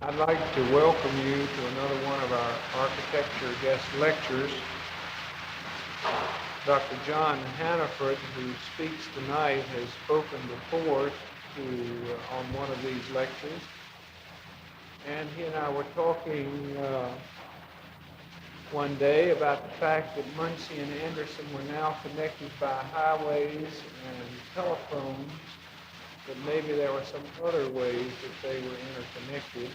I'd like to welcome you to another one of our architecture guest lectures. Dr. John Hannaford, who speaks tonight, has spoken before on one of these lectures. And he and I were talking one day about the fact that Muncie and Anderson were now connected by highways and telephones, but maybe there were some other ways that they were interconnected.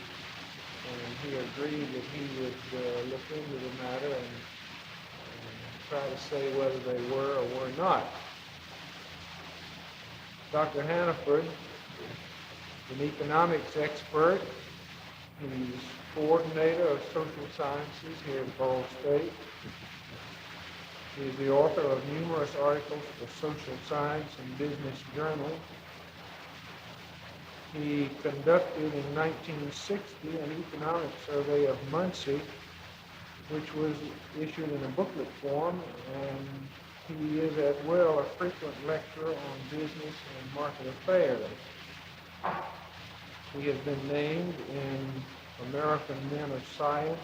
And he agreed that he would look into the matter and try to say whether they were or were not. Dr. Hannaford is an economics expert. He's coordinator of social sciences here at Ball State. He is the author of numerous articles for social science and business journals. He conducted in 1960 an economic survey of Muncie, which was issued in a booklet form, and he is as well a frequent lecturer on business and market affairs. He has been named in American Men of Science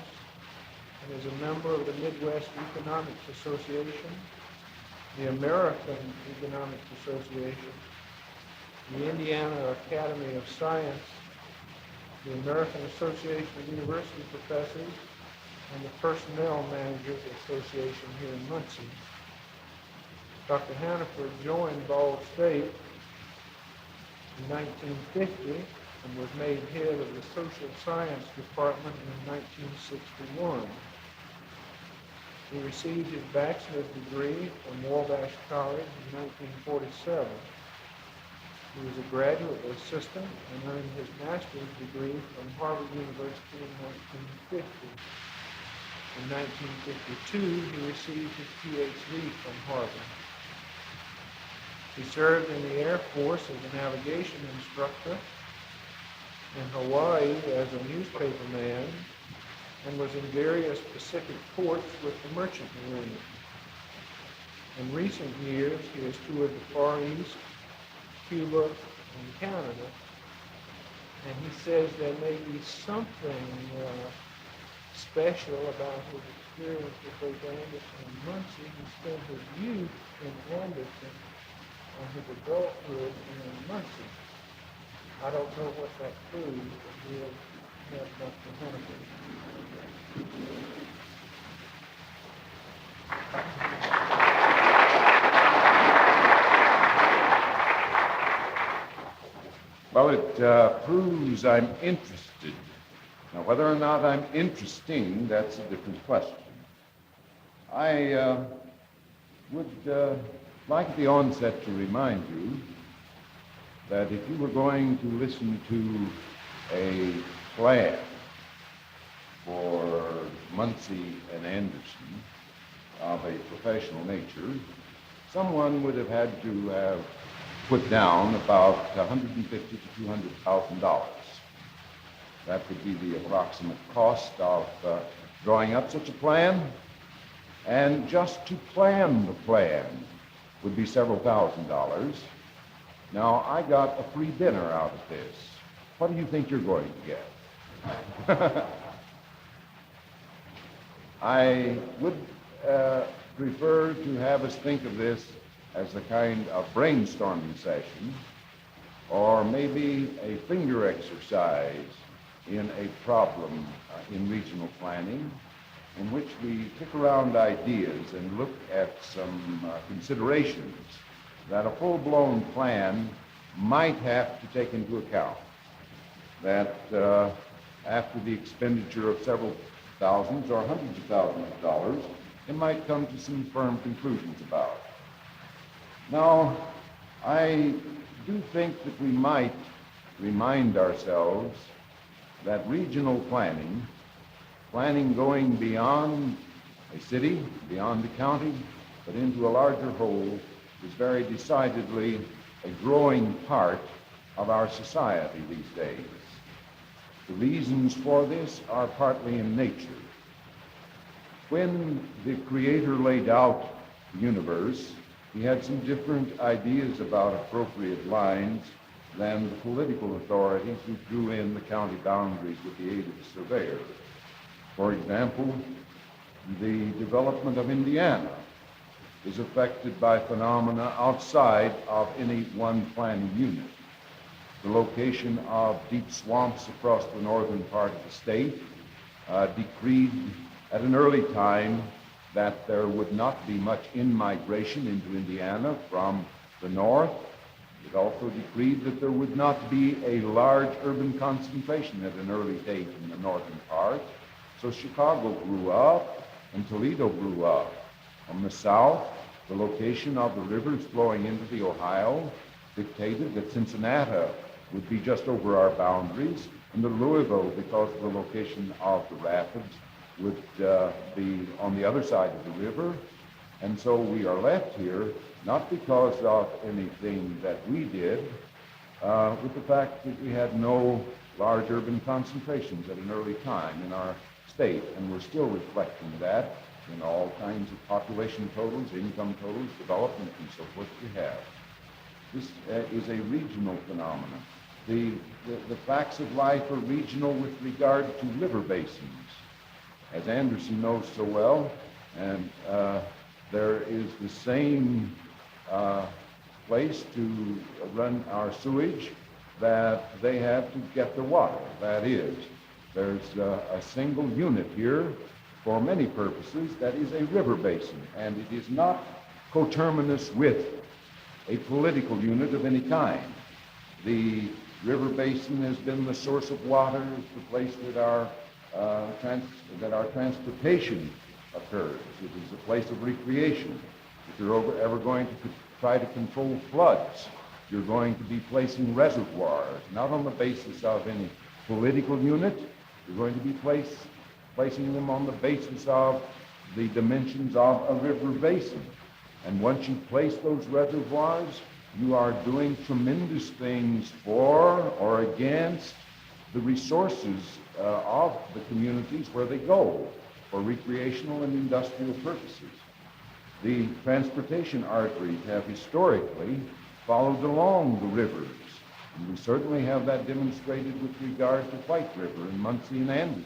and is a member of the Midwest Economics Association, the American Economics Association, the Indiana Academy of Science, the American Association of University Professors, and the Personnel Managers Association here in Muncie. Dr. Hannaford joined Ball State in 1950 and was made head of the Social Science Department in 1961. He received his bachelor's degree from Wabash College in 1947. He was a graduate assistant and earned his master's degree from Harvard University in 1950. In 1952, he received his PhD from Harvard. He served in the Air Force as a navigation instructor, in Hawaii as a newspaperman, and was in various Pacific ports with the Merchant Marine. In recent years, he has toured the Far East, Cuba, and Canada, and he says there may be something special about his experience with both Anderson and Muncie. He spent his youth in Anderson and his adulthood in Muncie. I don't know what that proves, but we'll have Dr. Hannaford. Well, it proves I'm interested. Now, whether or not I'm interesting, that's a different question. I would like at the onset to remind you that if you were going to listen to a plan for Muncie and Anderson of a professional nature, someone would have had to have put down about $150,000 to $200,000. That would be the approximate cost of drawing up such a plan, and just to plan the plan would be several $1,000s. Now, I got a free dinner out of this. What do you think you're going to get? I would prefer to have us think of this as a kind of brainstorming session, or maybe a finger exercise in a problem in regional planning, in which we kick around ideas and look at some considerations that a full-blown plan might have to take into account. That after the expenditure of several thousands or hundreds of thousands of dollars, it might come to some firm conclusions about. Now, I do think that we might remind ourselves that regional planning going beyond a city, beyond a county, but into a larger whole, is very decidedly a growing part of our society these days. The reasons for this are partly in nature. When the Creator laid out the universe, he had some different ideas about appropriate lines than the political authorities who drew in the county boundaries with the aid of the surveyor. For example, the development of Indiana is affected by phenomena outside of any one planning unit. The location of deep swamps across the northern part of the state decreed at an early time that there would not be much in-migration into Indiana from the north. It also decreed that there would not be a large urban concentration at an early date in the northern part. So Chicago grew up and Toledo grew up. From the south, the location of the rivers flowing into the Ohio dictated that Cincinnati would be just over our boundaries, and that Louisville, because of the location of the rapids, would be on the other side of the river. And so we are left here, not because of anything that we did, with the fact that we had no large urban concentrations at an early time in our state, and we're still reflecting that in all kinds of population totals, income totals, development, and so forth we have. This is a regional phenomenon. The facts of life are regional with regard to river basins. As Anderson knows so well, and there is the same place to run our sewage that they have to get their water. That is, there's a single unit here for many purposes that is a river basin, and it is not coterminous with a political unit of any kind. The river basin has been the source of water, the place that our transportation occurs. It is a place of recreation. If you're ever going to try to control floods, you're going to be placing reservoirs, not on the basis of any political unit. You're going to be placing them on the basis of the dimensions of a river basin. And once you place those reservoirs, you are doing tremendous things for or against the resources of the communities where they go for recreational and industrial purposes. The transportation arteries have historically followed along the rivers, and we certainly have that demonstrated with regard to White River and Muncie and Anderson.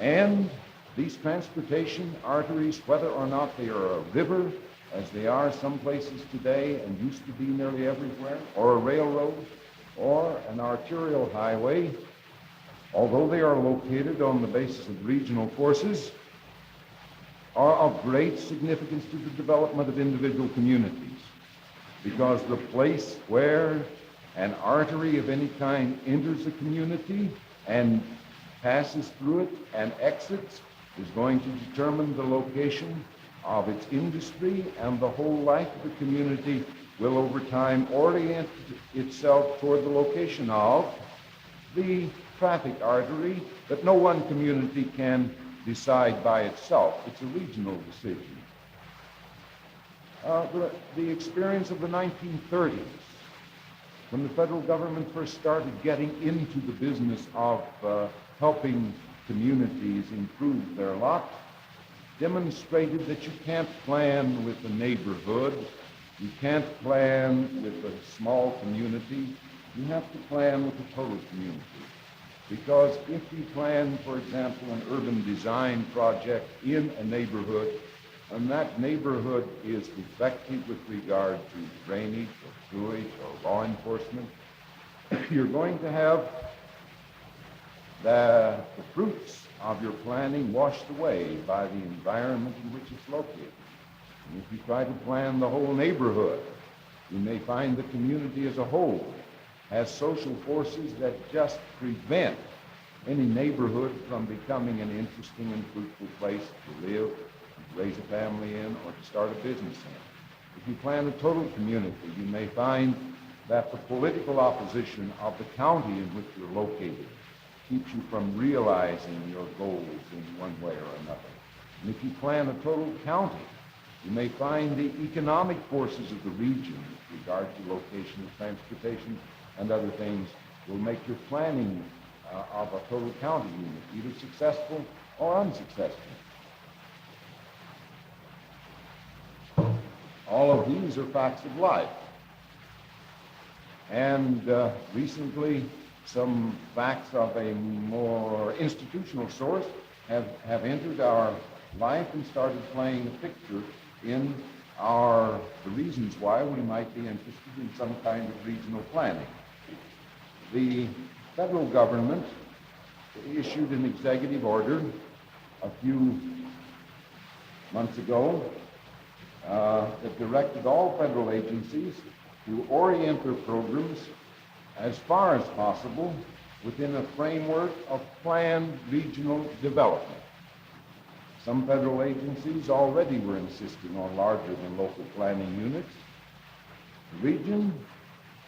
And these transportation arteries, whether or not they are a river, as they are some places today and used to be nearly everywhere, or a railroad, or an arterial highway, although they are located on the basis of regional forces, are of great significance to the development of individual communities, because the place where an artery of any kind enters a community and passes through it and exits is going to determine the location of its industry, and the whole life of the community will over time orient itself toward the location of the traffic artery that no one community can decide by itself. It's a regional decision. The experience of the 1930s, when the federal government first started getting into the business of helping communities improve their lot, demonstrated that you can't plan with a neighborhood, you can't plan with a small community, you have to plan with a total community. Because if you plan, for example, an urban design project in a neighborhood, and that neighborhood is effective with regard to drainage or sewage or law enforcement, you're going to have the fruits of your planning washed away by the environment in which it's located. And if you try to plan the whole neighborhood, you may find the community as a whole has social forces that just prevent any neighborhood from becoming an interesting and fruitful place to live, to raise a family in, or to start a business in. If you plan a total community, you may find that the political opposition of the county in which you're located keeps you from realizing your goals in one way or another. And if you plan a total county, you may find the economic forces of the region with regard to location of transportation and other things will make your planning of a total county unit either successful or unsuccessful. All of these are facts of life. And recently, some facts of a more institutional source have entered our life and started playing a picture in the reasons why we might be interested in some kind of regional planning. The federal government issued an executive order a few months ago that directed all federal agencies to orient their programs as far as possible within a framework of planned regional development. Some federal agencies already were insisting on larger than local planning units. The region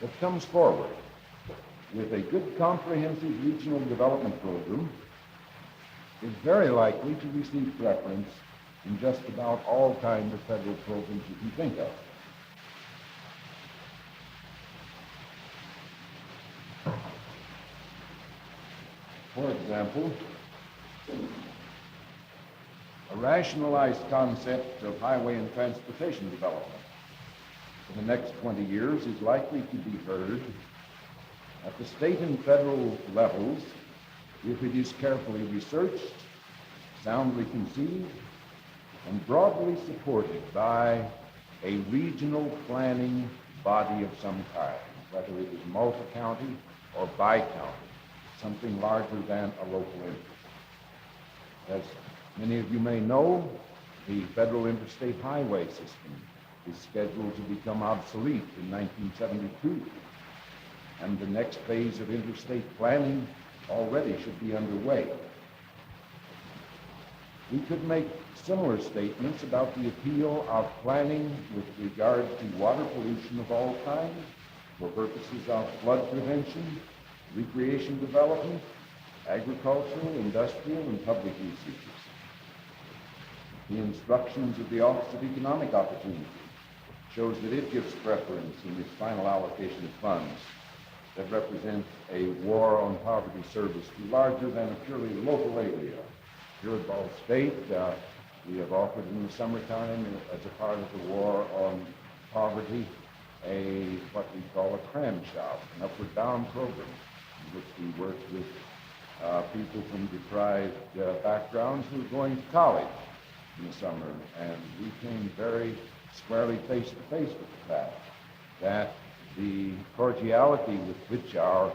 that comes forward with a good comprehensive regional development program is very likely to receive preference in just about all kinds of federal programs you can think of. For example, a rationalized concept of highway and transportation development for the next 20 years is likely to be heard at the state and federal levels if it is carefully researched, soundly conceived, and broadly supported by a regional planning body of some kind, whether it is multi-county or bi-county, something larger than a local interest. As many of you may know, the federal interstate highway system is scheduled to become obsolete in 1972, and the next phase of interstate planning already should be underway. We could make similar statements about the appeal of planning with regard to water pollution of all kinds for purposes of flood prevention, recreation development, agricultural, industrial, and public usages. The instructions of the Office of Economic Opportunity shows that it gives preference in its final allocation of funds that represent a war on poverty service to larger than a purely local area. Here at Ball State, we have offered in the summertime, as a part of the war on poverty, what we call a cram shop, an upward bound program, in which we work with people from deprived backgrounds who are going to college in the summer. And we came very squarely face to face with the fact that the cordiality with which our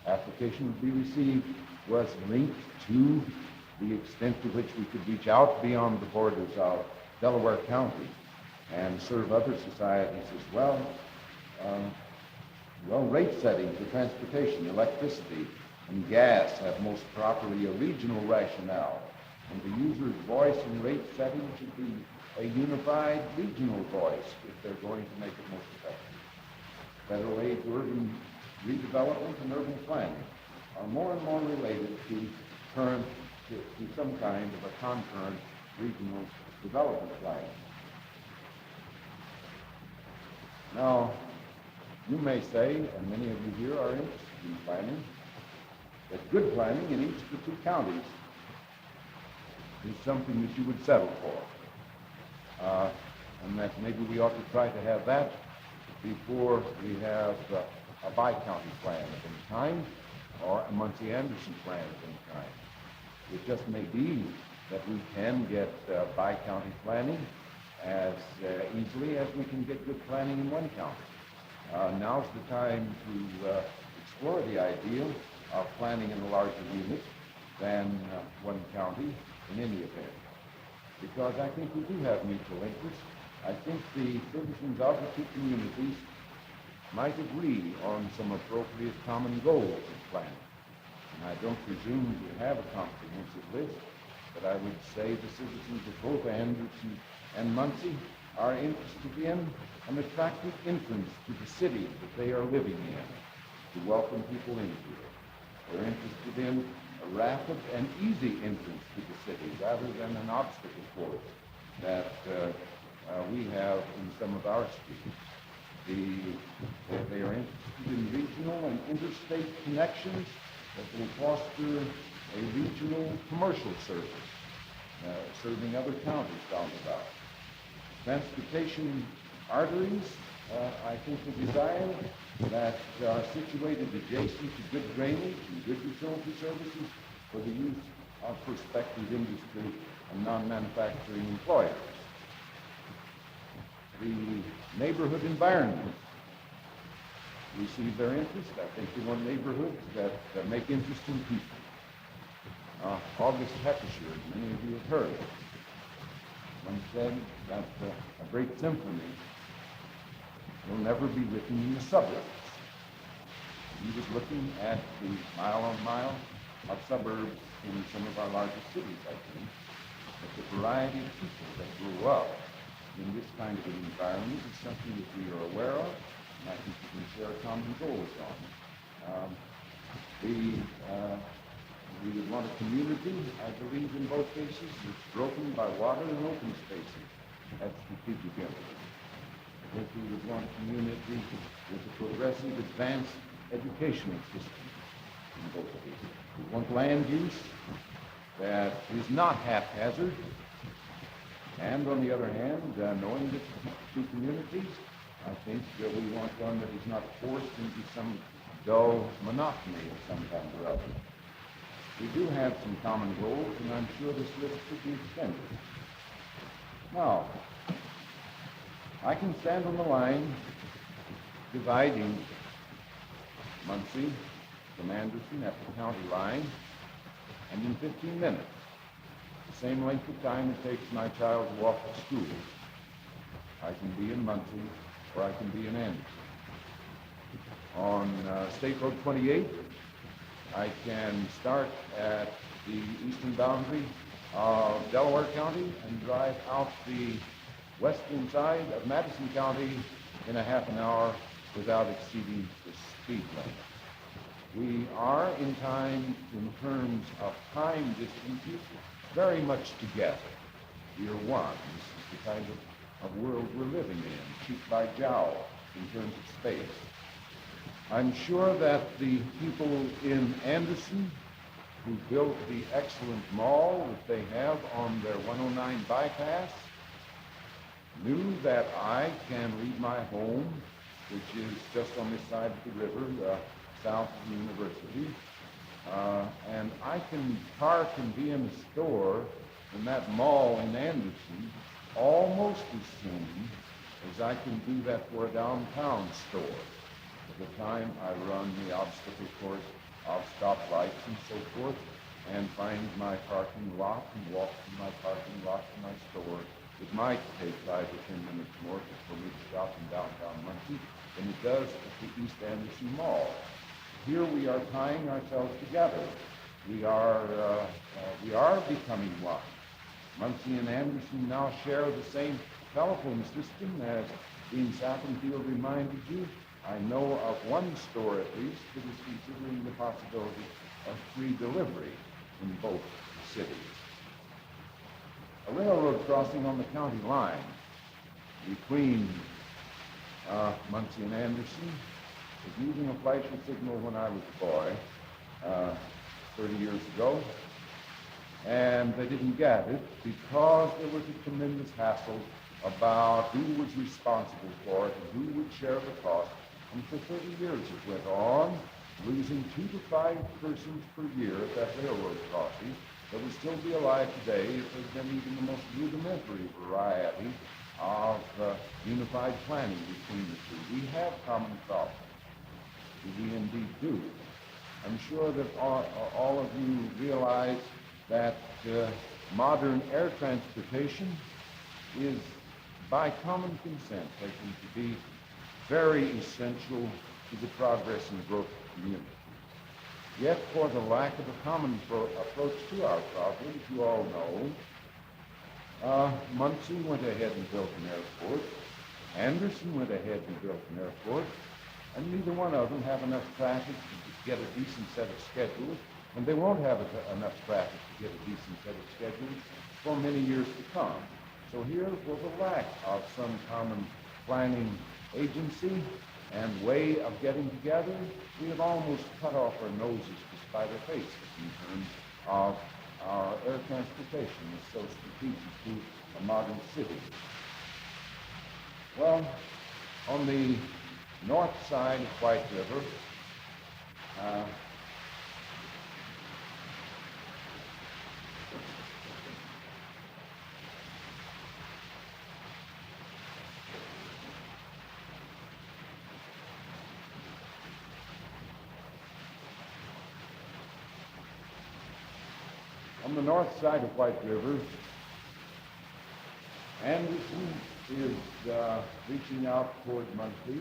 application would be received was linked to the extent to which we could reach out beyond the borders of Delaware County and serve other societies as well. Rate setting for transportation, electricity, and gas have most properly a regional rationale, and the user's voice in rate setting should be a unified regional voice if they're going to make it most effective. Federal aid to urban redevelopment and urban planning are more and more related to some kind of a concurrent regional development plan. Now, you may say, and many of you here are interested in planning, that good planning in each of the two counties is something that you would settle for. And that maybe we ought to try to have that before we have a bi-county plan of any kind or a Muncie and Anderson plan of any kind. It just may be that we can get bi-county planning as easily as we can get good planning in one county. Now's the time to explore the idea of planning in a larger unit than one county in any event. Because I think we do have mutual interests. I think the citizens of the two communities might agree on some appropriate common goals of planning. And I don't presume to have a comprehensive list, but I would say the citizens of both Anderson and Muncie are interested in an attractive entrance to the city that they are living in, to welcome people into it. They're interested in a rapid and easy entrance to the city rather than an obstacle course that we have in some of our streets. They are interested in regional and interstate connections that will foster a regional commercial service, serving other counties down the valley. Transportation arteries I think the design that are situated adjacent to good drainage and good utility services for the use of prospective industry and non-manufacturing employers. The neighborhood environment receive their interest. I think they want neighborhoods that make interesting people. August Heppisher, as many of you have heard, once said that a great symphony will never be written in the suburbs. He was looking at the mile on mile of suburbs in some of our largest cities, I think, but the variety of people that grew up in this kind of an environment is something that we are aware of, and I think we can share common goals on. We would want a community, I believe in both cases, that's broken by water and open spaces at strategic intervals. I think we would want a community with a progressive, advanced educational system in both cases. We want land use that is not haphazard, and on the other hand, knowing the two communities, I think that we want one that is not forced into some dull monotony of some kind or other. We do have some common goals, and I'm sure this list could be extended. Now, I can stand on the line dividing Muncie from Anderson at the county line, and in 15 minutes, the same length of time it takes my child to walk to school, I can be in Muncie or I can be in Anderson. On State Road 28, I can start at the eastern boundary of Delaware County and drive out the western side of Madison County in a half an hour without exceeding the speed limit. We are in time, in terms of time distances, very much together. We are one. This is the kind of world we're living in, cheek by jowl in terms of space. I'm sure that the people in Anderson who built the excellent mall that they have on their 109 bypass knew that I can leave my home, which is just on this side of the river, south of the university, and I can park and be in a store in that mall in Anderson almost as soon as I can do that for a downtown store. At the time I run the obstacle course of stoplights and so forth and find my parking lot and walk from my parking lot to my store. It might take 5 or 10 minutes more for me to shop in downtown Muncie than it does at the East Anderson Mall. Here we are tying ourselves together. We are becoming one. Muncie and Anderson now share the same telephone system, as Dean Sappenfield reminded you. I know of one store at least that is considering the possibility of free delivery in both cities. A railroad crossing on the county line between Muncie and Anderson was using a flasher signal when I was a boy 30 years ago, and they didn't get it because there was a tremendous hassle about who was responsible for it and who would share the cost. And for 30 years it went on, losing 2 to 5 persons per year at that railroad crossing that would still be alive today if there's been even the most rudimentary variety of unified planning between the two. We have common problems. We indeed do. I'm sure that all of you realize that modern air transportation is, by common consent, taken to be very essential to the progress and growth of the community. Yet, for the lack of a common approach to our problems, you all know, Muncie went ahead and built an airport, Anderson went ahead and built an airport, and neither one of them have enough traffic to get a decent set of schedules, and they won't have enough traffic to get a decent set of schedules for many years to come. So here, for the lack of some common planning agency and way of getting together, we have almost cut off our noses to spite our faces in terms of our air transportation is so strategic to a modern city. Well, On the north side of White River, on the north side of White River, Anderson is reaching out toward Muncie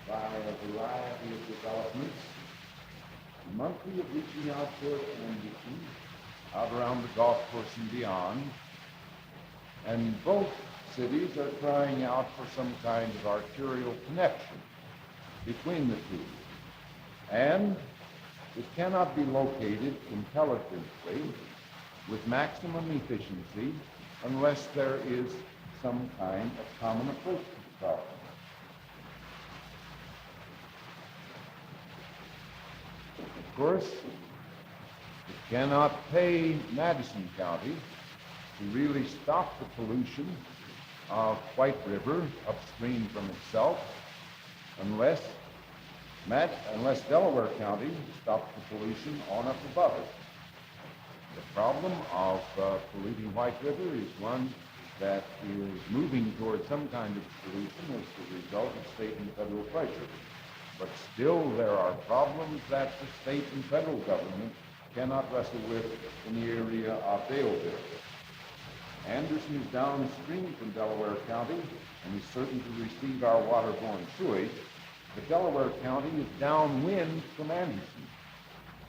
by a variety of developments. Muncie is reaching out toward Anderson, out around the golf course and beyond. And both cities are crying out for some kind of arterial connection between the two. And it cannot be located intelligently with maximum efficiency unless there is some kind of common approach to the problem. Of course, it cannot pay Madison County to really stop the pollution of White River upstream from itself unless Delaware County stops the pollution on up above it. The problem of polluting White River is one that is moving toward some kind of solution as the result of state and federal pressure. But still there are problems that the state and federal government cannot wrestle with in the area of Daleville. Anderson is downstream from Delaware County and is certain to receive our waterborne sewage, but Delaware County is downwind from Anderson,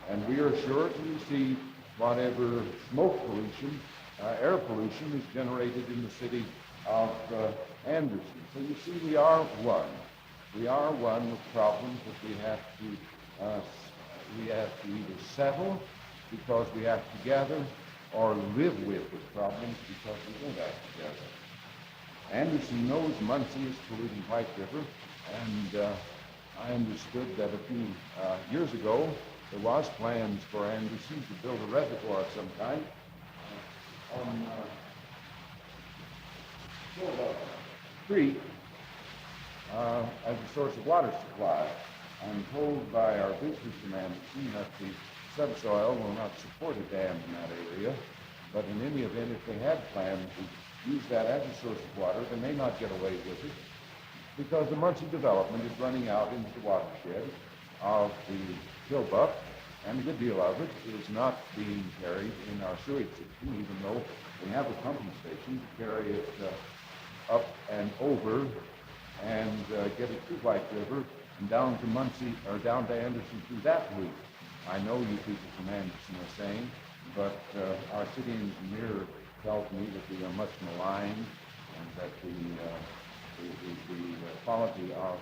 and we are sure to receive whatever smoke pollution, air pollution is generated in the city of Anderson. So you see, we are one. We are one with problems that we have to either settle because we have to gather, or live with problems because we don't act together. Anderson knows Muncie is polluting White River, and I understood that a few years ago there was plans for Anderson to build a reservoir of some kind on Creek as a source of water supply. I'm told by our visitors from Anderson that the subsoil will not support a dam in that area, but in any event, if they had planned to use that as a source of water, they may not get away with it because the Muncie development is running out into the watershed of the Killbuck, and a good deal of it is not being carried in our sewage system, even though we have a pumping station to carry it up and over and get it to White River and down to Muncie, or down to Anderson through that route. I know you people from Anderson are saying, but our city engineer tells me that we are much maligned and that the quality of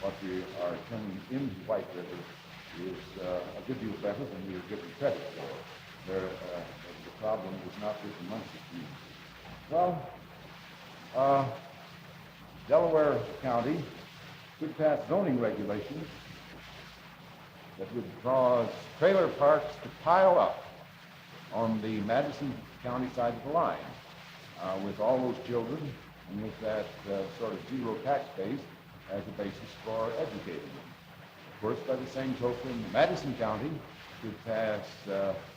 what we are turning into White River is a good deal better than we are given credit for. The problem is not with the Muncie community. Well, Delaware County could pass zoning regulations that would cause trailer parks to pile up on the Madison County side of the line with all those children and with that sort of zero tax base as a basis for educating them. Of course, by the same token, Madison County could pass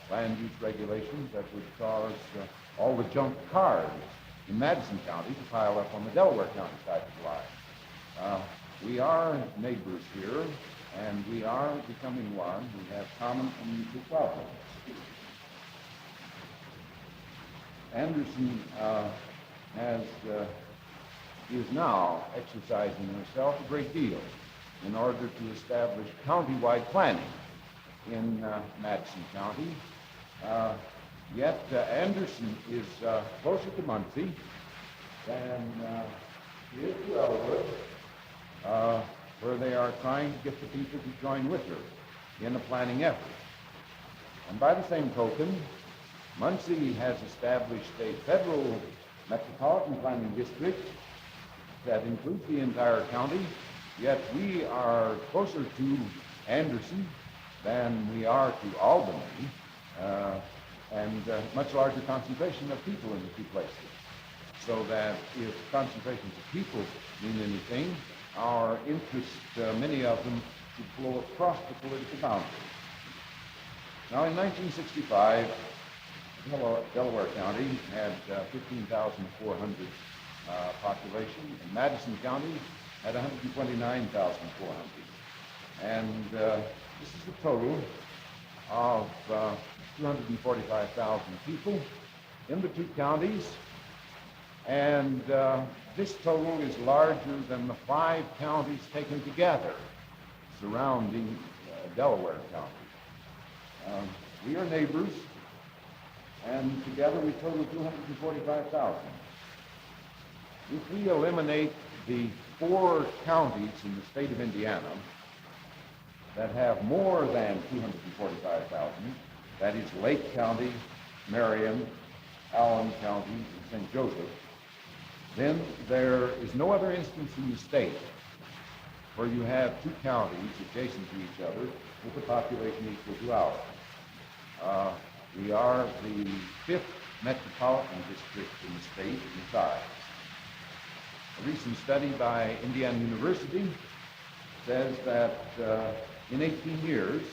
land use regulations that would cause all the junk cars in Madison County to pile up on the Delaware County side of the line. We are neighbors here, and we are becoming one. We have common and mutual problems. Anderson is now exercising herself a great deal in order to establish county-wide planning in Madison County. Yet Anderson is closer to Muncie than he is to Elwood, where they are trying to get the people to join with her in a planning effort. And by the same token, Muncie has established a federal metropolitan planning district that includes the entire county, yet we are closer to Anderson than we are to Albany, and much larger concentration of people in the two places. so that if concentrations of people mean anything, our interests, many of them, should flow across the political boundary. Now, in 1965, Delaware County had 15,400 population, and Madison County had 129,400. And this is a total of 245,000 people in the two counties, and this total is larger than the 5 counties taken together surrounding Delaware County. We are neighbors, and together we total 245,000. If we eliminate the 4 counties in the state of Indiana that have more than 245,000, that is Lake County, Marion, Allen County, and St. Joseph, then there is no other instance in the state where you have 2 counties adjacent to each other with a population equal to ours. We are the 5th metropolitan district in the state in size. A recent study by Indiana University says that in 18 years,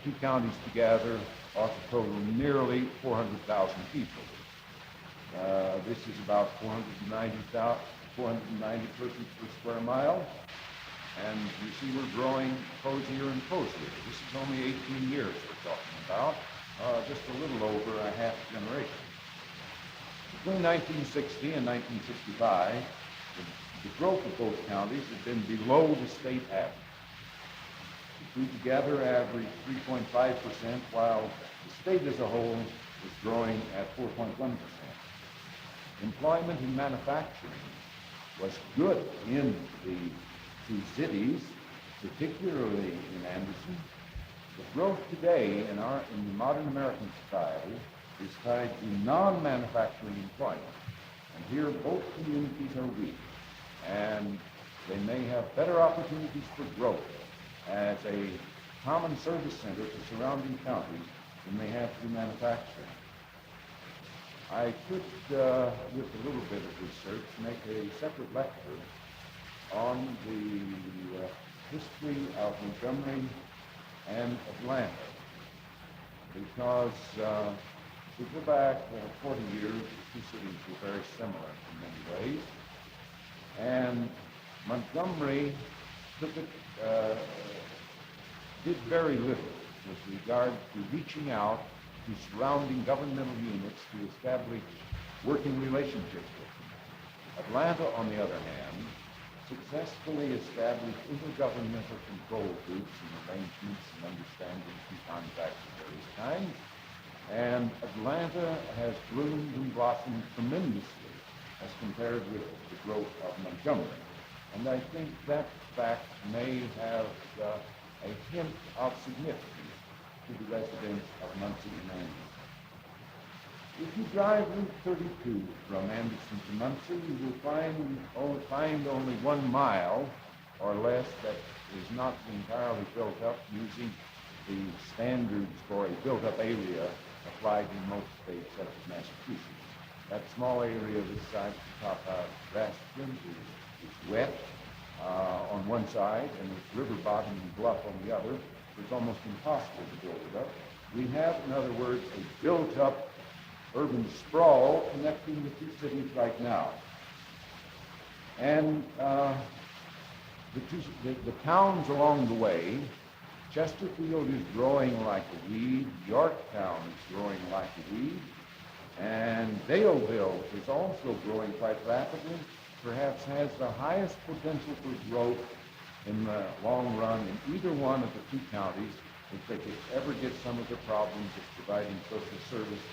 the 2 counties together ought to total nearly 400,000 people. This is about 490 persons per square mile, and you see we're growing cozier and cozier. This is only 18 years we're talking about, just a little over a half generation. Between 1960 and 1965, the growth of both counties has been below the state average. The two together average 3.5%, while the state as a whole is growing at 4.1%. Employment in manufacturing was good in the 2 cities, particularly in Anderson. The growth today in the modern American society is tied to non-manufacturing employment. And here both communities are weak, and they may have better opportunities for growth as a common service center to surrounding counties than they have through manufacturing. I could, with a little bit of research, make a separate lecture on the history of Montgomery and Atlanta, because if we go back 40 years, the 2 cities were very similar in many ways, and Montgomery did very little with regard to reaching out to surrounding governmental units to establish working relationships with them. Atlanta, on the other hand, successfully established intergovernmental control groups and arrangements and understandings and contracts of various kinds. And Atlanta has bloomed and blossomed tremendously as compared with the growth of Montgomery. And I think that fact may have a hint of significance to the residents of Muncie and Anderson. If you drive Route 32 from Anderson to Muncie, you will find only 1 mile or less that is not entirely built up using the standards for a built-up area applied in most states such as Massachusetts. That small area this side of the top of grasslands is wet on one side, and it's river bottom and bluff on the other. It's almost impossible to build it up. We have, in other words, a built-up urban sprawl connecting the 2 cities right now. And the towns along the way, Chesterfield is growing like a weed, Yorktown is growing like a weed, and Daleville is also growing quite rapidly, perhaps has the highest potential for growth in the long run in either one of the 2 counties if they could ever get some of the problems of providing social service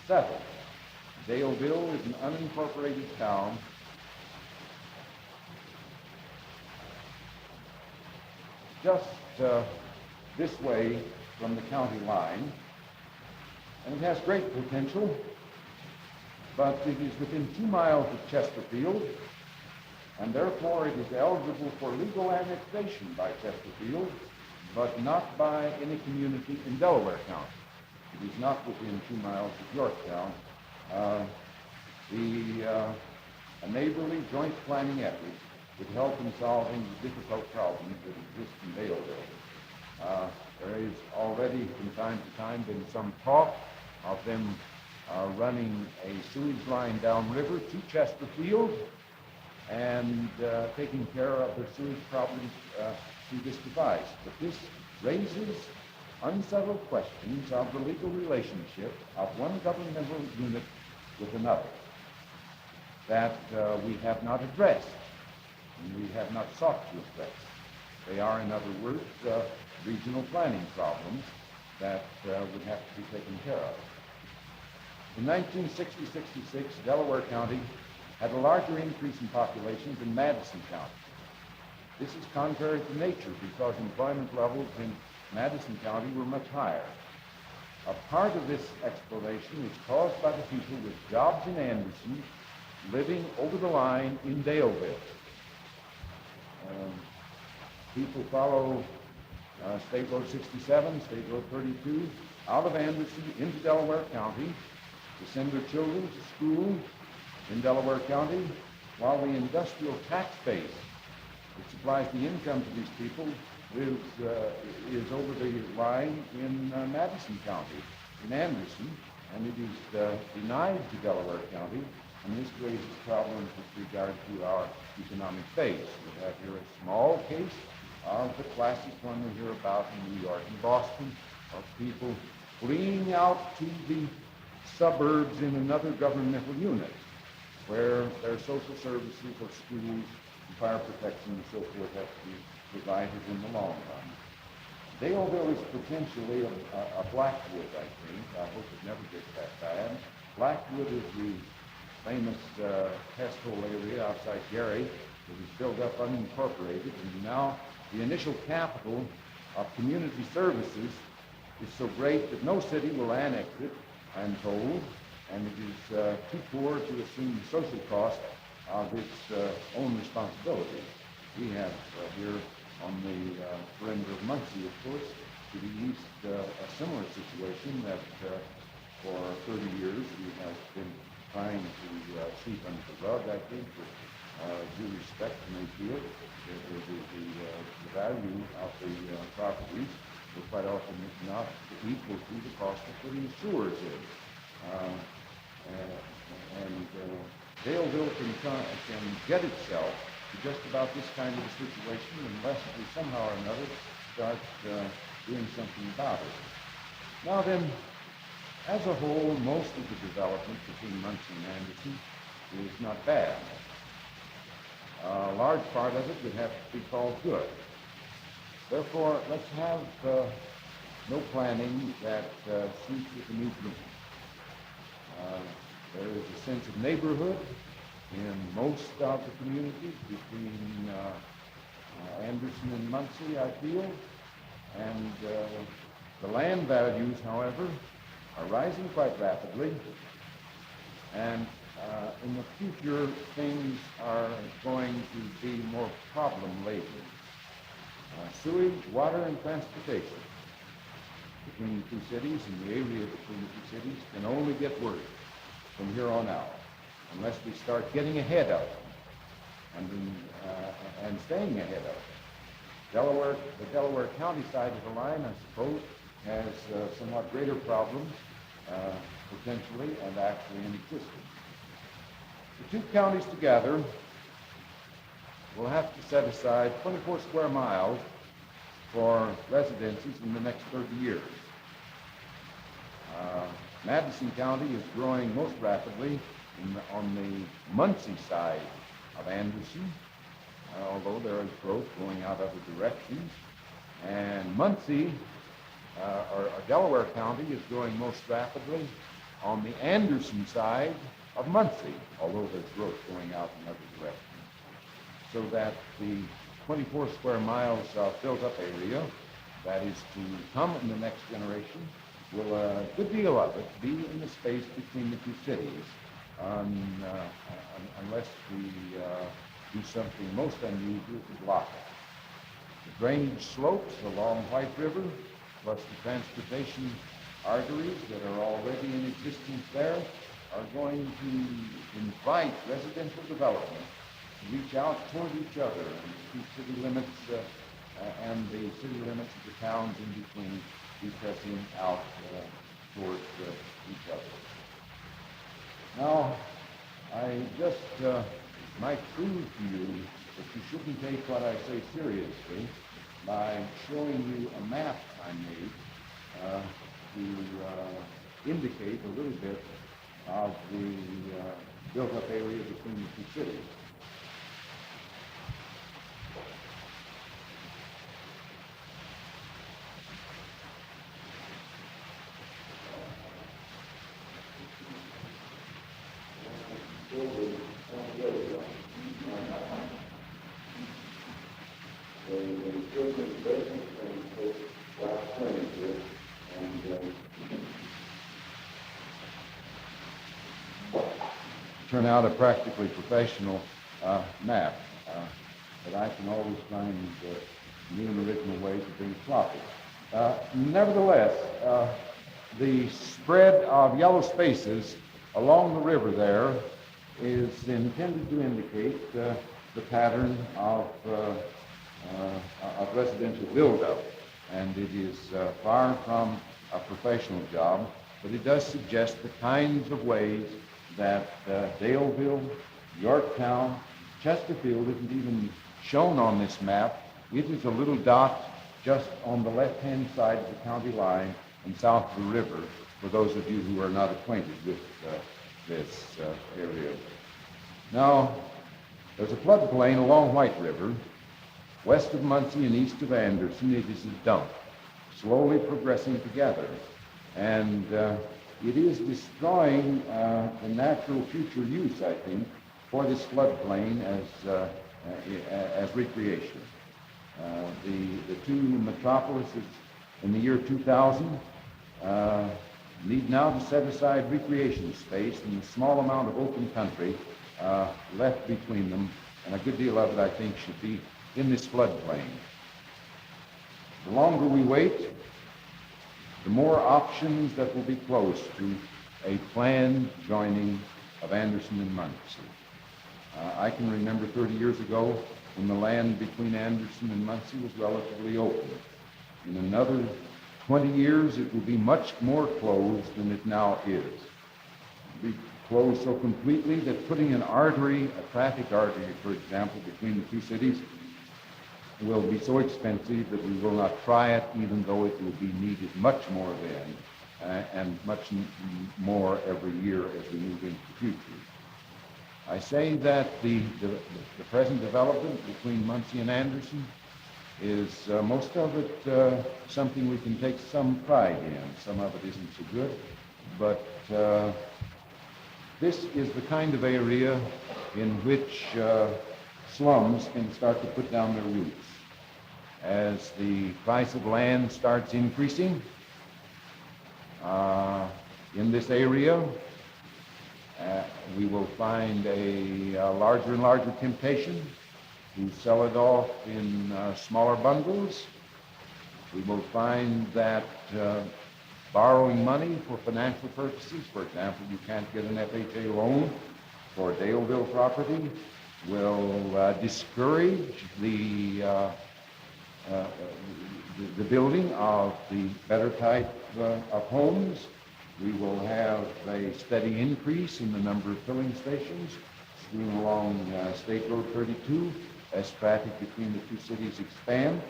settled. Daleville is an unincorporated town just this way from the county line, and it has great potential, but it is within 2 miles of Chesterfield, and therefore it is eligible for legal annexation by Chesterfield, but not by any community in Delaware County. It is not within 2 miles of Yorktown. A neighborly joint planning effort would help in solving the difficult problems that exist in Daleville. There is already from time to time been some talk of them running a sewage line downriver to Chesterfield and taking care of their sewage problems through this device. But this raises unsettled questions of the legal relationship of one governmental unit with another that we have not addressed and we have not sought to address. They are, in other words, regional planning problems that would have to be taken care of. In 1960-66, Delaware County had a larger increase in population than Madison County. This is contrary to nature because employment levels in Madison County were much higher. A part of this explanation is caused by the people with jobs in Anderson living over the line in Daleville. People follow State Road 67, State Road 32, out of Anderson into Delaware County to send their children to school in Delaware County, while the industrial tax base that supplies the income to these people is over the line in Madison County, in Anderson, and it is denied to Delaware County, and this raises problems with regard to our economic base. We have here a small case of the classic one we hear about in New York and Boston, of people fleeing out to the suburbs in another governmental unit, where their social services or schools and fire protection and so forth have to be provided in the long run. Daleville is potentially a Blackwood, I think. I hope it never gets that bad. Blackwood is the famous pest hole area outside Gary that was built up unincorporated, and now the initial capital of community services is so great that no city will annex it, I'm told, and it is too poor to assume the social cost of its own responsibility. We have here on the perimeter of Muncie, of course, to the east, a similar situation that for 30 years we have been trying to sweep under the rug, I think, with due respect to Mayfield. The value of the properties will quite often not equal to the cost of putting sewers in. Daleville can get itself to just about this kind of a situation unless we somehow or another start doing something about it. Now then, as a whole, most of the development between Muncie and Anderson is not bad. A large part of it would have to be called good. Therefore, let's have no planning that suits with the new community. There is a sense of neighborhood in most of the communities between Anderson and Muncie, I feel, and the land values, however, are rising quite rapidly, and in the future things are going to be more problem-laden. Sewage, water, and transportation between the two cities and the area between the two cities can only get worse from here on out, unless we start getting ahead of them and staying ahead of them. The Delaware County side of the line, I suppose, has somewhat greater problems, potentially, and actually in existence. The two counties together will have to set aside 24 square miles for residences in the next 30 years. Madison County is growing most rapidly on the Muncie side of Anderson, although there is growth going out other directions. And Muncie, or Delaware County, is growing most rapidly on the Anderson side of Muncie, although there's growth going out in other directions. So that the 24 square miles of built-up area that is to come in the next generation will a good deal of it be in the space between the two cities, unless we do something most unusual to block it. The drainage slopes along White River, plus the transportation arteries that are already in existence there, are going to invite residential development to reach out toward each other and keep city limits and the city limits of the towns in between be pressing out toward each other. Now, I just might prove to you that you shouldn't take what I say seriously by showing you a map I made to indicate a little bit of the built-up area between the two cities. Turn out a practically professional map, but I can always find new and original ways of being sloppy. Nevertheless, the spread of yellow spaces along the river there is intended to indicate the pattern of residential buildup, and it is far from a professional job, but it does suggest the kinds of ways that Daleville, Yorktown, Chesterfield isn't even shown on this map. It is a little dot just on the left-hand side of the county line and south of the river, for those of you who are not acquainted with this area. Now, there's a floodplain along White River. West of Muncie and east of Anderson, it is a dump, slowly progressing together. And it is destroying the natural future use, I think, for this floodplain as recreation. The two metropolises in the year 2000 need now to set aside recreation space and the small amount of open country left between them, and a good deal of it, I think, should be in this floodplain. The longer we wait, the more options that will be close to a planned joining of Anderson and Muncie. I can remember 30 years ago when the land between Anderson and Muncie was relatively open. In another 20 years, it will be much more closed than it now is. It will be closed so completely that putting an artery, a traffic artery, for example, between the two cities, will be so expensive that we will not try it, even though it will be needed much more then and much more every year as we move into the future. I say that the present development between Muncie and Anderson is most of it something we can take some pride in. Some of it isn't so good, but this is the kind of area in which slums can start to put down their roots. As the price of land starts increasing in this area, we will find a larger and larger temptation to sell it off in smaller bundles. We will find that borrowing money for financial purposes, for example, you can't get an FHA loan for Daleville property, will discourage the building of the better type of homes. We will have a steady increase in the number of filling stations strewn along State Road 32 as traffic between the two cities expand.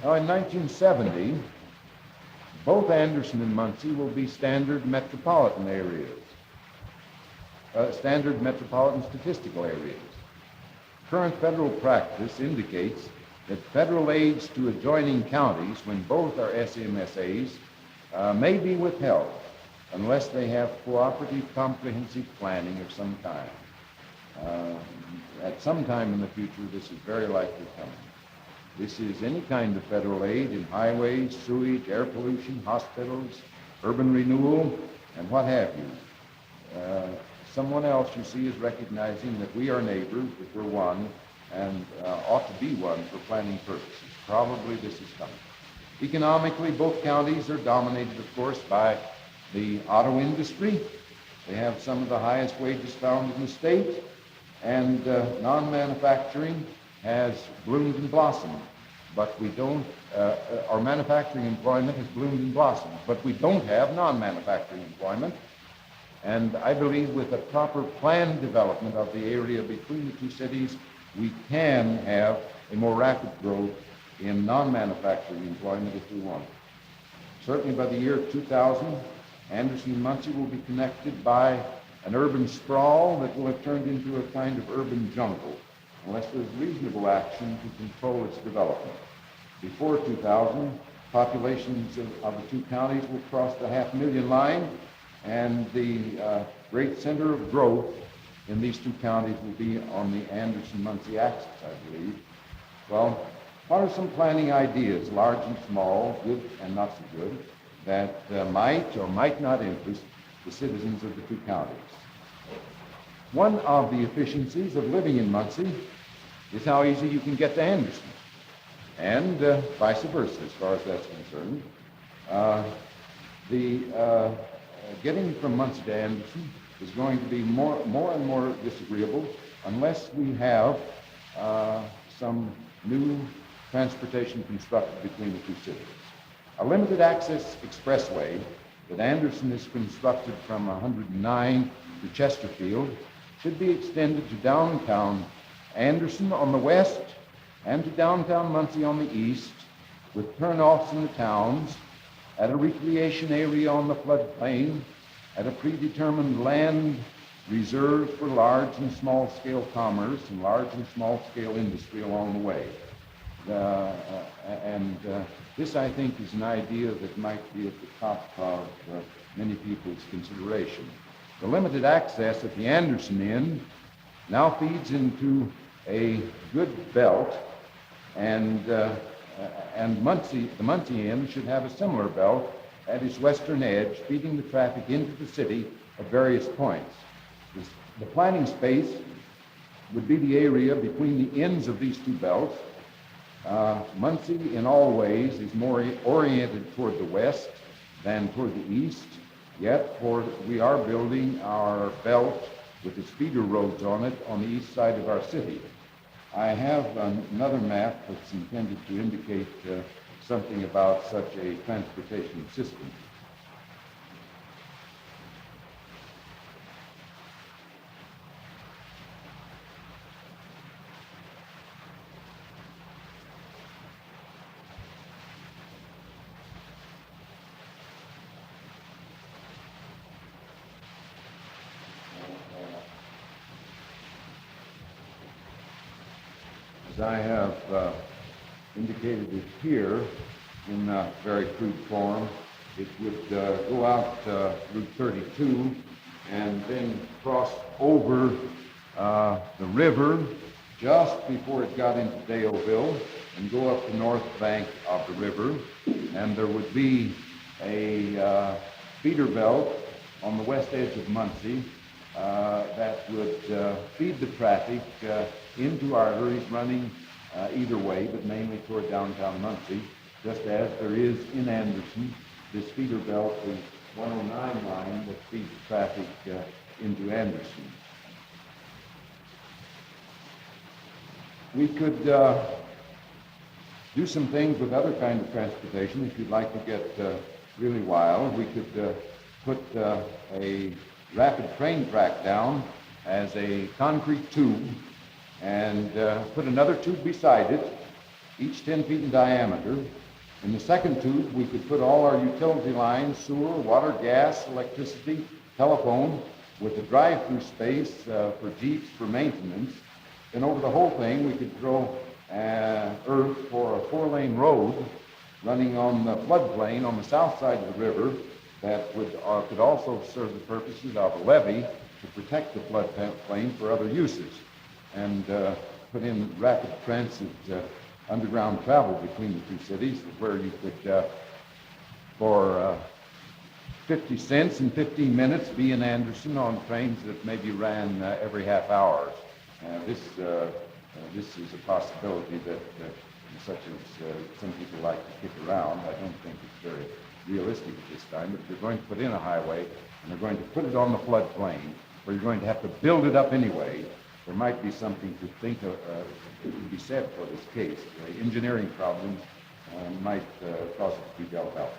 Now, in 1970, both Anderson and Muncie will be standard metropolitan areas, standard metropolitan statistical areas. Current federal practice indicates that federal aids to adjoining counties, when both are SMSAs, may be withheld unless they have cooperative comprehensive planning of some kind. At some time in the future, this is very likely coming. This is any kind of federal aid in highways, sewage, air pollution, hospitals, urban renewal, and what have you. Someone else, you see, is recognizing that we are neighbors, that we're one, and ought to be one for planning purposes. Probably this is coming. Economically, both counties are dominated, of course, by the auto industry. They have some of the highest wages found in the state, and non-manufacturing has bloomed and blossomed. But we don't, our manufacturing employment has bloomed and blossomed, but we don't have non-manufacturing employment. And I believe with a proper planned development of the area between the two cities, we can have a more rapid growth in non-manufacturing employment if we want it. Certainly by the year 2000, Anderson and Muncie will be connected by an urban sprawl that will have turned into a kind of urban jungle, unless there's reasonable action to control its development. Before 2000, populations of the two counties will cross the 500,000 line, and the great center of growth in these two counties will be on the Anderson-Muncie axis, I believe. Well, what are some planning ideas, large and small, good and not so good, that might or might not interest the citizens of the two counties? One of the efficiencies of living in Muncie is how easy you can get to Anderson, and vice versa as far as that's concerned. Getting from Muncie to Anderson is going to be more and more disagreeable unless we have some new transportation constructed between the two cities. A limited access expressway that Anderson has constructed from 109 to Chesterfield should be extended to downtown Anderson on the west and to downtown Muncie on the east, with turnoffs in the towns, at a recreation area on the floodplain, at a predetermined land reserved for large and small scale commerce and large and small scale industry along the way. This, I think, is an idea that might be at the top of many people's consideration. The limited access at the Anderson end now feeds into a good belt, and the Muncie end should have a similar belt at its western edge, feeding the traffic into the city at various points. The planning space would be the area between the ends of these two belts. Muncie, in all ways, is more oriented toward the west than toward the east, yet we are building our belt with its feeder roads on it on the east side of our city. I have another map that's intended to indicate something about such a transportation system. As I have indicated it here in a very crude form, it would go out Route 32 and then cross over the river just before it got into Daleville and go up the north bank of the river, and there would be a feeder belt on the west edge of Muncie that would feed the traffic into arteries running either way, but mainly toward downtown Muncie, just as there is in Anderson. This feeder belt is 109 line that feeds traffic into Anderson. We could do some things with other kinds of transportation. If you'd like to get really wild, we could put a rapid train track down as a concrete tube and put another tube beside it, each 10 feet in diameter. In the second tube, we could put all our utility lines, sewer, water, gas, electricity, telephone, with a drive-through space for Jeeps for maintenance. Then over the whole thing, we could throw earth for a 4-lane road running on the floodplain on the south side of the river that could also serve the purposes of a levee to protect the floodplain for other uses, and put in rapid transit underground travel between the two cities, where you could, for 50 cents in 15 minutes, be in Anderson on trains that maybe ran every half hour. This is a possibility that such as some people like to kick around. I don't think it's very realistic at this time, but if you're going to put in a highway and they're going to put it on the floodplain, where you're going to have to build it up anyway, there might be something to think of, to be said for this case. Engineering problems might cause it to be dealt out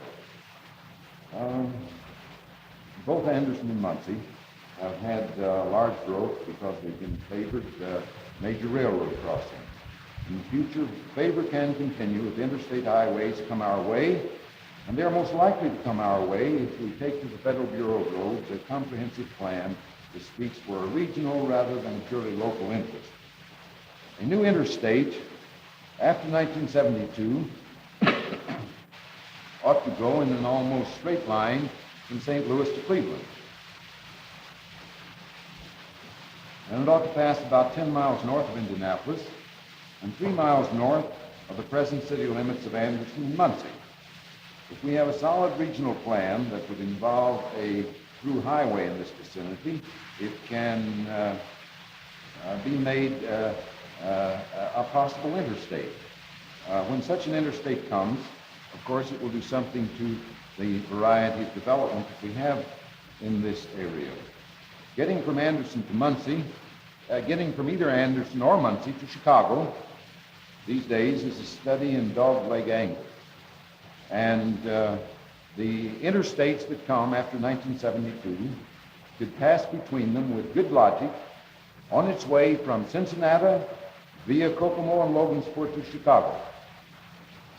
with. Both Anderson and Muncie have had large growth because they've been favored major railroad crossings. In the future, favor can continue if interstate highways come our way, and they're most likely to come our way if we take to the Federal Bureau of Roads a comprehensive plan that speaks for a regional rather than a purely local interest. A new interstate after 1972 ought to go in an almost straight line from St. Louis to Cleveland. And it ought to pass about 10 miles north of Indianapolis and 3 miles north of the present city limits of Anderson and Muncie. If we have a solid regional plan that would involve a through highway in this vicinity, it can be made a possible interstate. When such an interstate comes, of course, it will do something to the variety of development that we have in this area. Getting from Anderson to Muncie, getting from either Anderson or Muncie to Chicago these days is a study in dog-leg angle. And the interstates that come after 1972 could pass between them with good logic on its way from Cincinnati via Kokomo and Logansport to Chicago.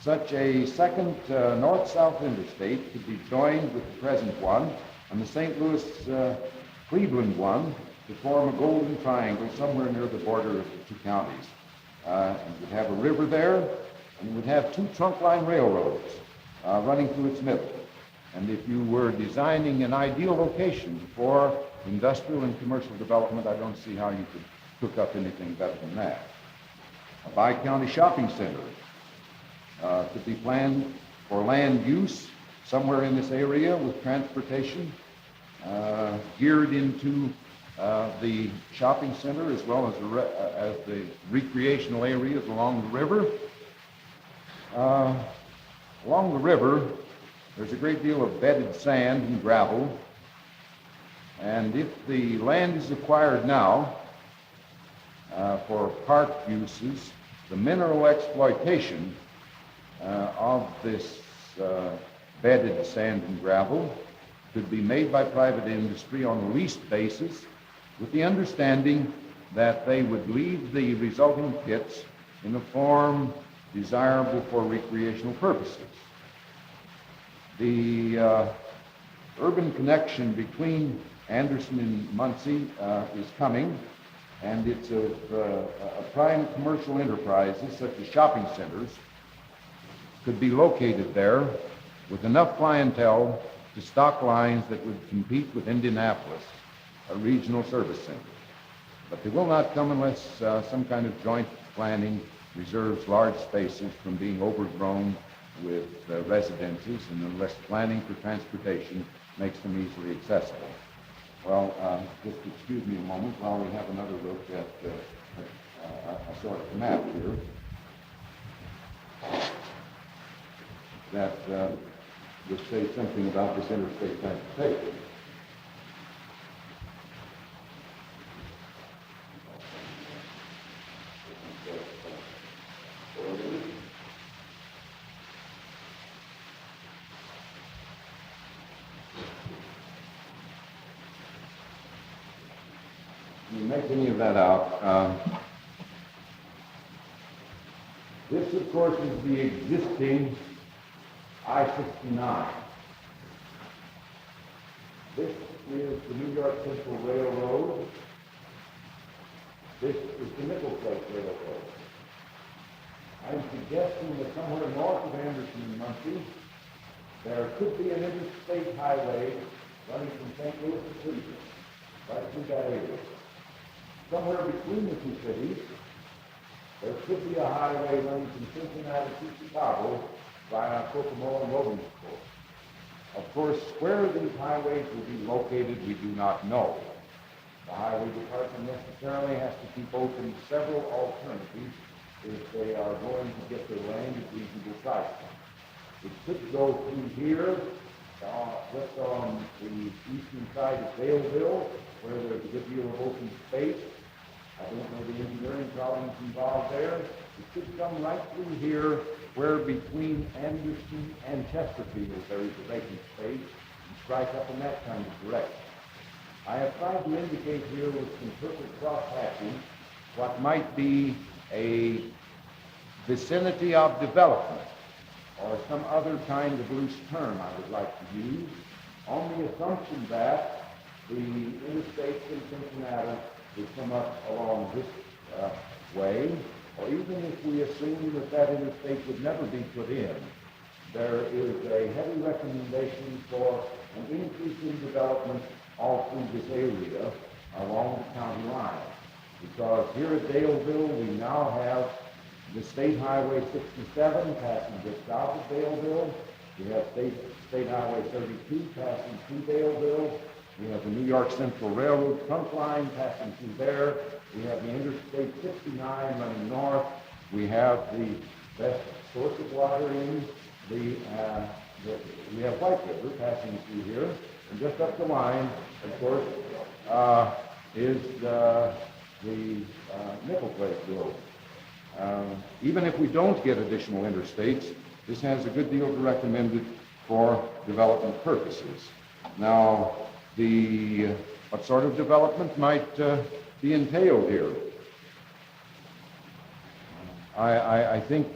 Such a second north-south interstate could be joined with the present one and the St. Louis-Cleveland one to form a golden triangle somewhere near the border of the two counties. It would have a river there, and it would have two trunk line railroads running through its middle. And if you were designing an ideal location for industrial and commercial development, I don't see how you could cook up anything better than that. A bi-county shopping center could be planned for land use somewhere in this area with transportation geared into the shopping center as well as the recreational areas along the river. Along the river, there's a great deal of bedded sand and gravel, and if the land is acquired now for park uses, the mineral exploitation of this bedded sand and gravel could be made by private industry on a leased basis with the understanding that they would leave the resulting pits in a form desirable for recreational purposes. The urban connection between Anderson and Muncie is coming, and it's of prime commercial enterprises such as shopping centers could be located there with enough clientele to stock lines that would compete with Indianapolis, a regional service center. But they will not come unless some kind of joint planning reserves large spaces from being overgrown with residences, and unless planning for transportation makes them easily accessible. Well, just excuse me a moment while we have another look at a sort of map here that would say something about this interstate transportation. You make any of that out. This, of course, is the existing I-69. This is the New York Central Railroad. This is the Nickel Plate Railroad. I'm suggesting that somewhere north of Anderson and Muncie, there could be an interstate highway running from St. Louis to Cleveland, right through that area. Somewhere between the two cities, there could be a highway running from Cincinnati to Chicago via Kokomo and Logansport. Of course, where these highways will be located, we do not know. The highway department necessarily has to keep open several alternatives if they are going to get their land at reasonable prices. It could go through here, just on the eastern side of Daleville, where there's a good deal of open space. I don't know the engineering problems involved there. It could come right through here, where between Anderson and Chesterfield there is a vacant space, and strike up in that kind of direction. I have tried to indicate here with some perfect cross-hatching what might be a vicinity of development, or some other kind of loose term I would like to use, on the assumption that the interstate in Cincinnati would come up along this way, or even if we assume that that interstate would never be put in, there is a heavy recommendation for an increase in development all through this area along the county line. Because here at Daleville, we now have the State Highway 67 passing just south of Daleville. We have State Highway 32 passing through Daleville. We have the New York Central Railroad trunk line passing through there. We have the Interstate 69 running north. We have the best source of water in we have White River passing through here. And just up the line, of course, is the Nickel Plate Road. Even if we don't get additional interstates, this has a good deal to recommend it for development purposes. Now, what sort of development might be entailed here? I think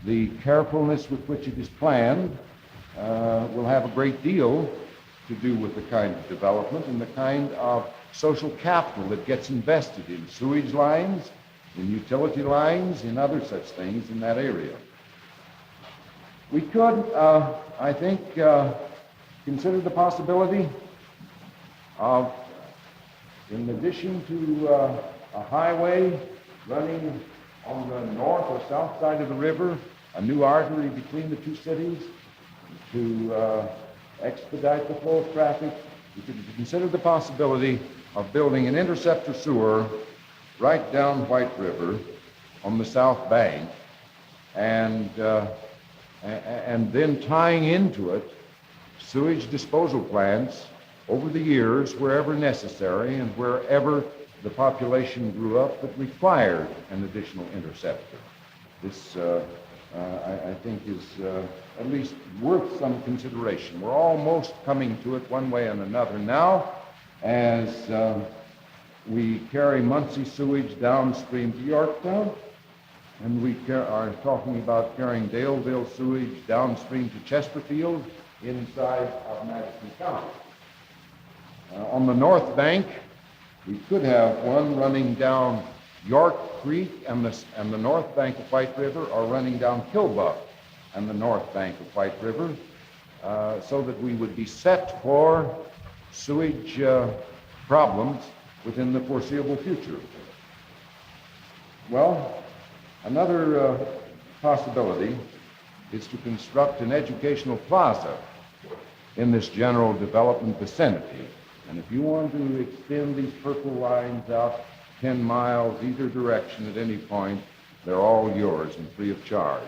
the carefulness with which it is planned will have a great deal to do with the kind of development and the kind of social capital that gets invested in sewage lines, in utility lines, in other such things in that area. We could, I think, consider the possibility of, in addition to a highway running on the north or south side of the river, a new artery between the two cities to expedite the flow of traffic, we could consider the possibility of building an interceptor sewer right down White River on the south bank, and then tying into it sewage disposal plants over the years wherever necessary and wherever the population grew up that required an additional interceptor. This, I think, is at least worth some consideration. We're almost coming to it one way and another now, as we carry Muncie sewage downstream to Yorktown, and we are talking about carrying Daleville sewage downstream to Chesterfield inside of Madison County. On the north bank, we could have one running down York Creek and the north bank of White River, or running down Kilbuck and the north bank of White River, so that we would be set for sewage problems within the foreseeable future. Well, another possibility is to construct an educational plaza in this general development vicinity. And if you want to extend these purple lines out 10 miles either direction at any point, they're all yours and free of charge.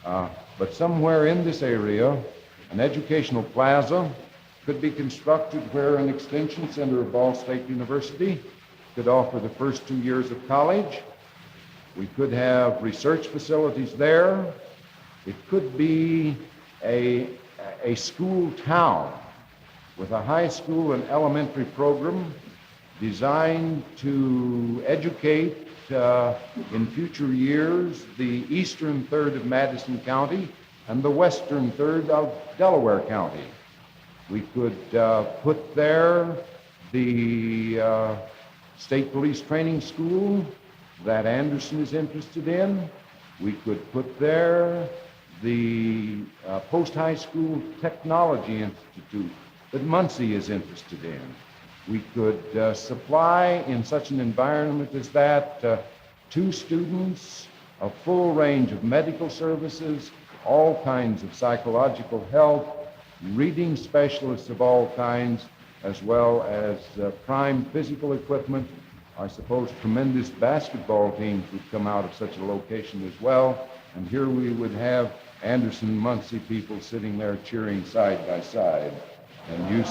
But somewhere in this area, an educational plaza could be constructed where an extension center of Ball State University could offer the first 2 years of college. We could have research facilities there. It could be a school town with a high school and elementary program designed to educate in future years the eastern third of Madison County and the western third of Delaware County. We could put there the State Police Training School that Anderson is interested in. We could put there the Post-High School Technology Institute that Muncie is interested in. We could supply in such an environment as that to students a full range of medical services, all kinds of psychological help, reading specialists of all kinds, as well as prime physical equipment I suppose tremendous basketball teams would come out of such a location as well. And here we would have Anderson and Muncie people sitting there cheering side by side. And you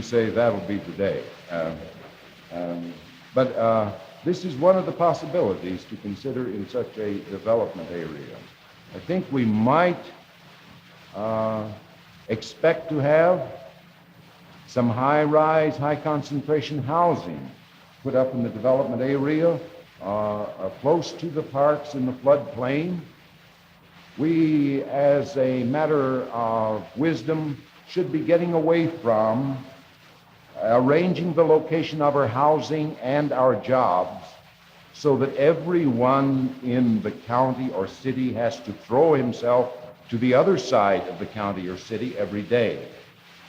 say that'll be the day. But this is one of the possibilities to consider in such a development area. I think we might expect to have some high-rise, high-concentration housing put up in the development area, close to the parks in the floodplain. We, as a matter of wisdom, should be getting away from arranging the location of our housing and our jobs so that everyone in the county or city has to throw himself to the other side of the county or city every day.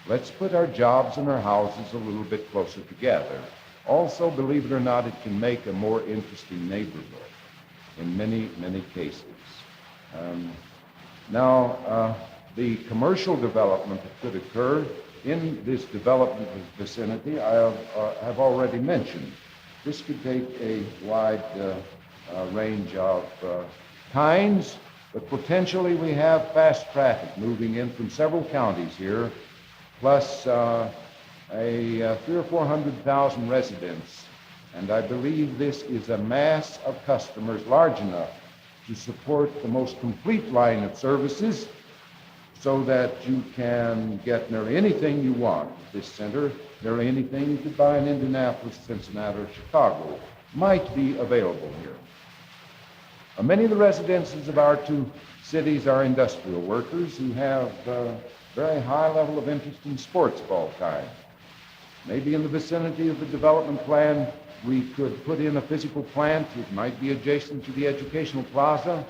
Let's put our jobs and our houses a little bit closer together. Also, believe it or not, it can make a more interesting neighborhood in many, many cases. Now, the commercial development that could occur in this development vicinity, I have already mentioned. This could take a wide range of kinds, but potentially we have fast traffic moving in from several counties here, plus a 300,000 or 400,000 residents. And I believe this is a mass of customers large enough to support the most complete line of services so that you can get nearly anything you want at this center. Nearly anything you could buy in Indianapolis, Cincinnati, or Chicago might be available here. Many of the residences of our two cities are industrial workers who have a very high level of interest in sports of all kinds. Maybe in the vicinity of the development plan, we could put in a physical plant. It might be adjacent to the educational plaza.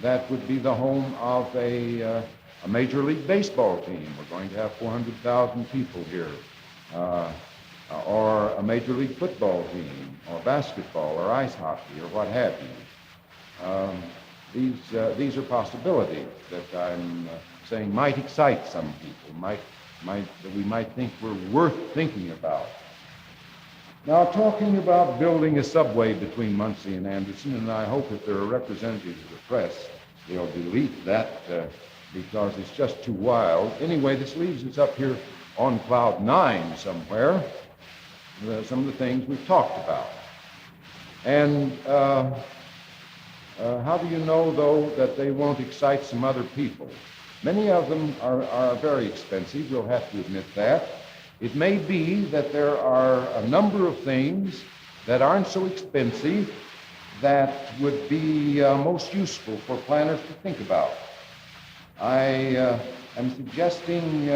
That would be the home of a Major League Baseball team. We're going to have 400,000 people here. Or a Major League Football team, or basketball, or ice hockey, or what have you. These are possibilities that I'm saying might excite some people, that we might think were worth thinking about. Now, talking about building a subway between Muncie and Anderson, and I hope if there are representatives of the press, they'll delete that because it's just too wild. Anyway, this leaves us up here on cloud 9 somewhere, some of the things we've talked about. And how do you know, though, that they won't excite some other people? Many of them are very expensive, we'll have to admit that. It may be that there are a number of things that aren't so expensive that would be most useful for planners to think about. I am suggesting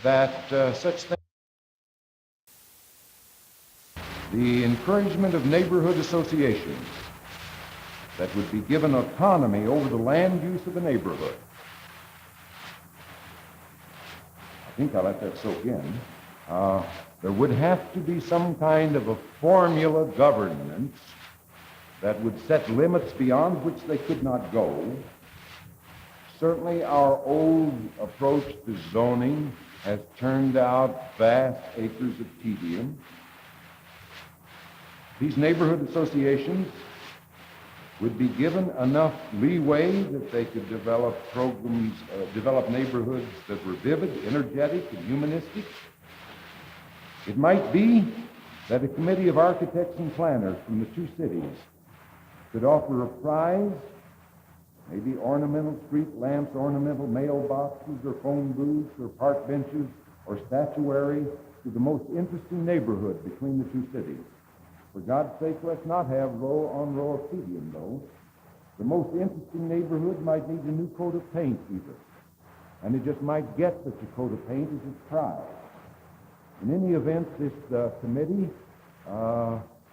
that such things, the encouragement of neighborhood associations that would be given autonomy over the land use of a neighborhood. I think I'll let that soak in. There would have to be some kind of a formula governance that would set limits beyond which they could not go. Certainly our old approach to zoning has turned out vast acres of tedium. These neighborhood associations would be given enough leeway that they could develop programs, develop neighborhoods that were vivid, energetic, and humanistic. It might be that a committee of architects and planners from the two cities could offer a prize, maybe ornamental street lamps, ornamental mailboxes, or phone booths, or park benches, or statuary to the most interesting neighborhood between the two cities. For God's sake, let's not have row on row of tedium, though. The most interesting neighborhood might need a new coat of paint, even. And it just might get such a coat of paint as its prize. In any event, this committee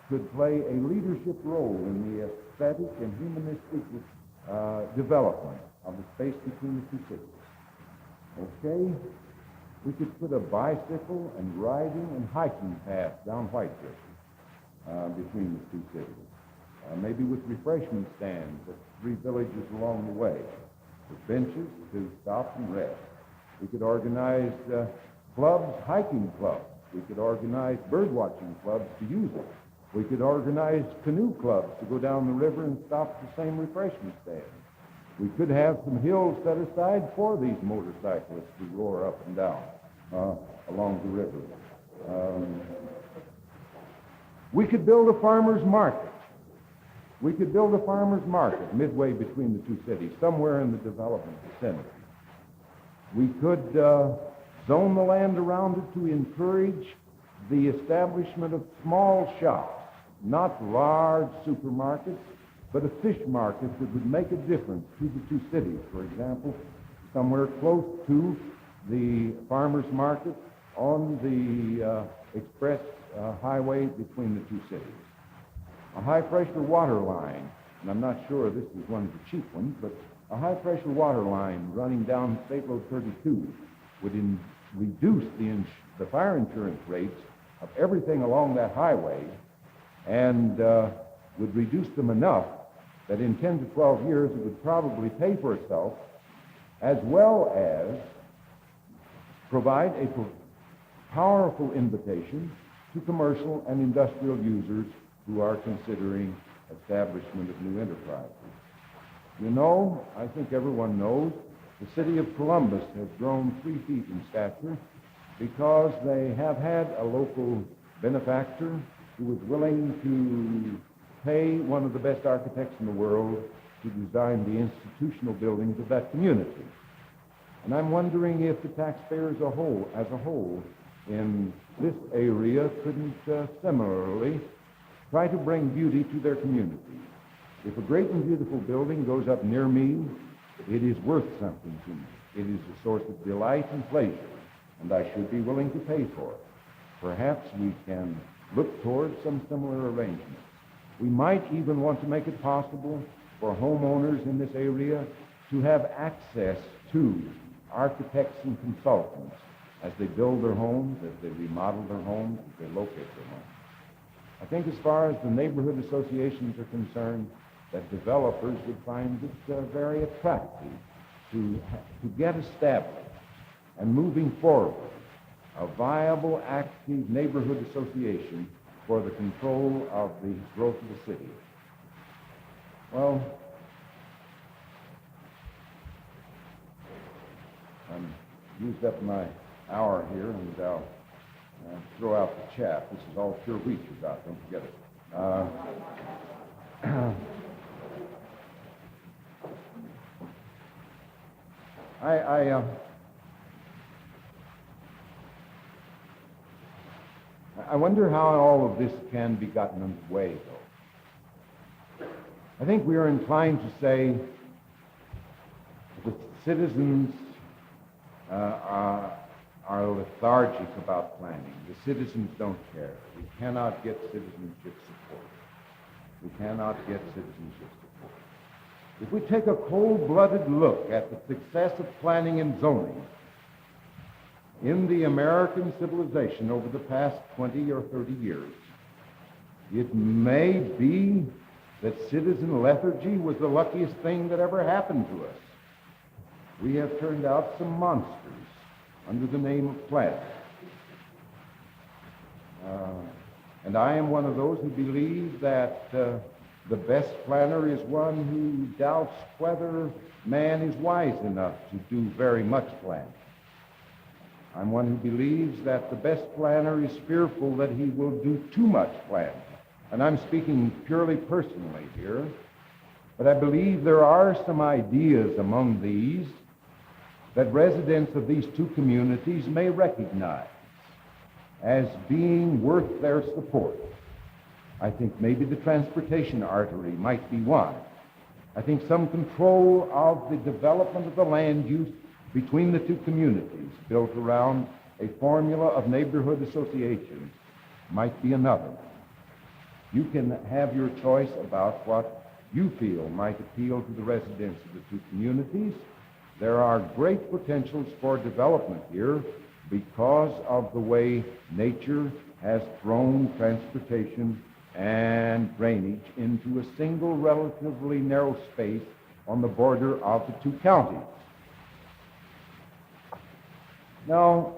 could play a leadership role in the aesthetic and humanistic development of the space between the two cities. Okay? We could put a bicycle and riding and hiking path down Whitebridge between the two cities. Maybe with refreshment stands at 3 villages along the way, with benches to stop and rest. We could organize clubs, hiking clubs, We could organize bird watching clubs to use it. We could organize canoe clubs to go down the river and stop at the same refreshment stand. We could have some hills set aside for these motorcyclists to roar up and down along the river. We could build a farmer's market. We could build a farmer's market midway between the two cities, somewhere in the development vicinity. We could zone the land around it to encourage the establishment of small shops, not large supermarkets, but a fish market that would make a difference to the two cities. For example, somewhere close to the farmer's market on the express highway between the two cities. A high-pressure water line, and I'm not sure this is one of the cheap ones, but a high-pressure water line running down State Road 32 would reduce the fire insurance rates of everything along that highway and would reduce them enough that in 10 to 12 years it would probably pay for itself, as well as provide a powerful invitation to commercial and industrial users who are considering establishment of new enterprises. You know, I think everyone knows, the city of Columbus has grown 3 feet in stature because they have had a local benefactor who was willing to pay one of the best architects in the world to design the institutional buildings of that community. And I'm wondering if the taxpayers as a whole in this area couldn't similarly try to bring beauty to their community. If a great and beautiful building goes up near me, it is worth something to me. It is a source of delight and pleasure, and I should be willing to pay for it. Perhaps we can look towards some similar arrangements. We might even want to make it possible for homeowners in this area to have access to architects and consultants as they build their homes, as they remodel their homes, as they locate their homes. I think as far as the neighborhood associations are concerned, that developers would find it very attractive to get established and moving forward a viable, active neighborhood association for the control of the growth of the city. Well, I've used up my hour here, and I'll throw out the chaff. This is all pure wheat you got, don't forget it. I wonder how all of this can be gotten underway, though. I think we are inclined to say that citizens are lethargic about planning. The citizens don't care. We cannot get citizenship support. We cannot get citizenship support. If we take a cold-blooded look at the success of planning and zoning in the American civilization over the past 20 or 30 years, it may be that citizen lethargy was the luckiest thing that ever happened to us. We have turned out some monsters under the name of planning. And I am one of those who believe that the best planner is one who doubts whether man is wise enough to do very much planning. I'm one who believes that the best planner is fearful that he will do too much planning. And I'm speaking purely personally here, but I believe there are some ideas among these that residents of these two communities may recognize as being worth their support. I think maybe the transportation artery might be one. I think some control of the development of the land use between the two communities built around a formula of neighborhood associations might be another. You can have your choice about what you feel might appeal to the residents of the two communities. There are great potentials for development here because of the way nature has thrown transportation and drainage into a single relatively narrow space on the border of the two counties. Now,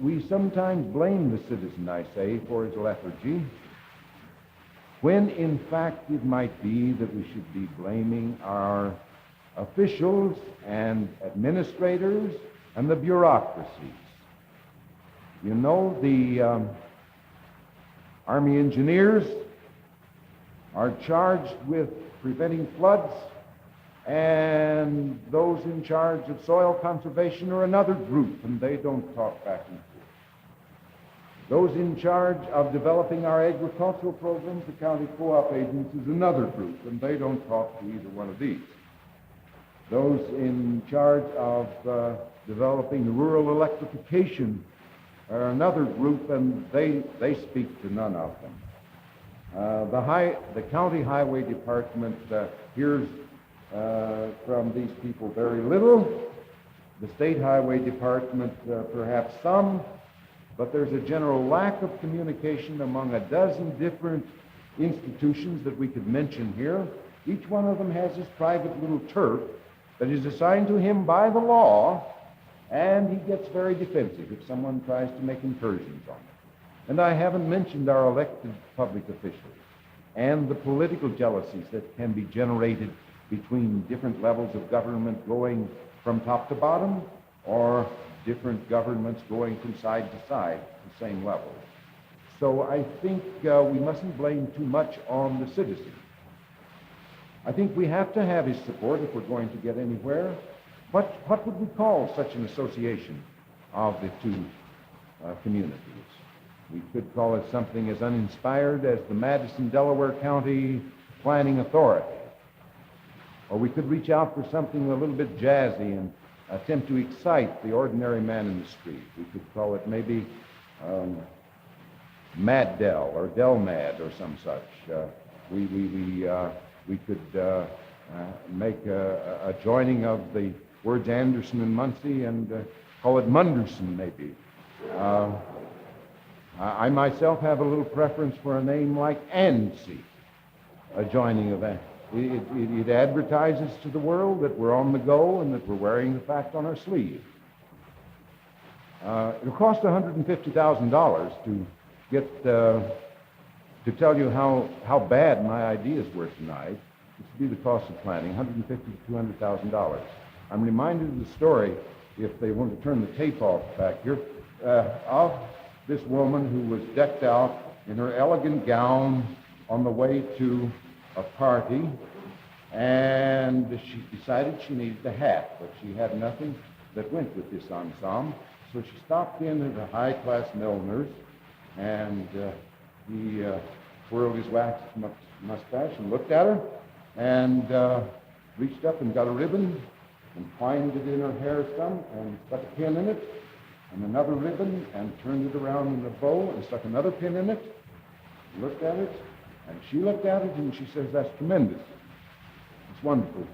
we sometimes blame the citizen, I say, for his lethargy, when in fact it might be that we should be blaming our officials and administrators and the bureaucracies. You know, the Army engineers are charged with preventing floods, and those in charge of soil conservation are another group, and they don't talk back and forth. Those in charge of developing our agricultural programs, the county co-op agents, is another group, and they don't talk to either one of these. Those in charge of developing the rural electrification are another group, and they speak to none of them. The county highway department hears from these people very little. The state highway department, perhaps some, but there's a general lack of communication among a dozen different institutions that we could mention here. Each one of them has his private little turf that is assigned to him by the law, and he gets very defensive if someone tries to make incursions on it. And I haven't mentioned our elected public officials and the political jealousies that can be generated between different levels of government going from top to bottom, or different governments going from side to side at the same level. So I think we mustn't blame too much on the citizen. I think we have to have his support if we're going to get anywhere. What would we call such an association of the two communities? We could call it something as uninspired as the Madison, Delaware County Planning Authority. Or we could reach out for something a little bit jazzy and attempt to excite the ordinary man in the street. We could call it maybe Mad Dell or Del Mad or some such. We could make a joining of the words Anderson and Muncie and call it Munderson maybe. I myself have a little preference for a name like Ansi, a joining of that. It advertises to the world that we're on the go and that we're wearing the fact on our sleeve. It'll cost $150,000 to get to tell you how bad my ideas were tonight. This would be the cost of planning, $150,000 to $200,000. I'm reminded of the story, if they want to turn the tape off back here, of this woman who was decked out in her elegant gown on the way to a party, and she decided she needed a hat, but she had nothing that went with this ensemble. So she stopped in at a high-class milliner's, and he twirled his waxed mustache and looked at her, and reached up and got a ribbon and twined it in her hair some and stuck a pin in it, and another ribbon, and turned it around in a bow and stuck another pin in it, looked at it, and she looked at it, and she says, "That's tremendous. It's wonderful.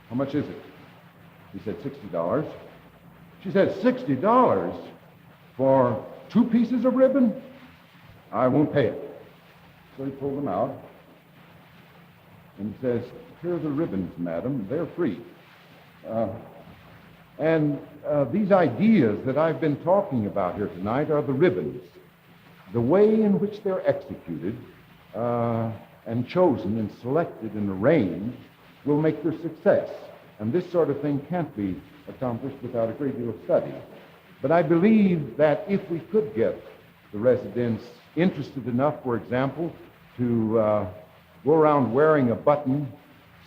How much is it?" He said, $60. She said, $60 for 2 pieces of ribbon? I won't pay it. So he pulled them out, and he says, "Here are the ribbons, madam. They're free." These ideas that I've been talking about here tonight are the ribbons. The way in which they're executed and chosen and selected and arranged will make their success. And this sort of thing can't be accomplished without a great deal of study. But I believe that if we could get the residents interested enough, for example, to go around wearing a button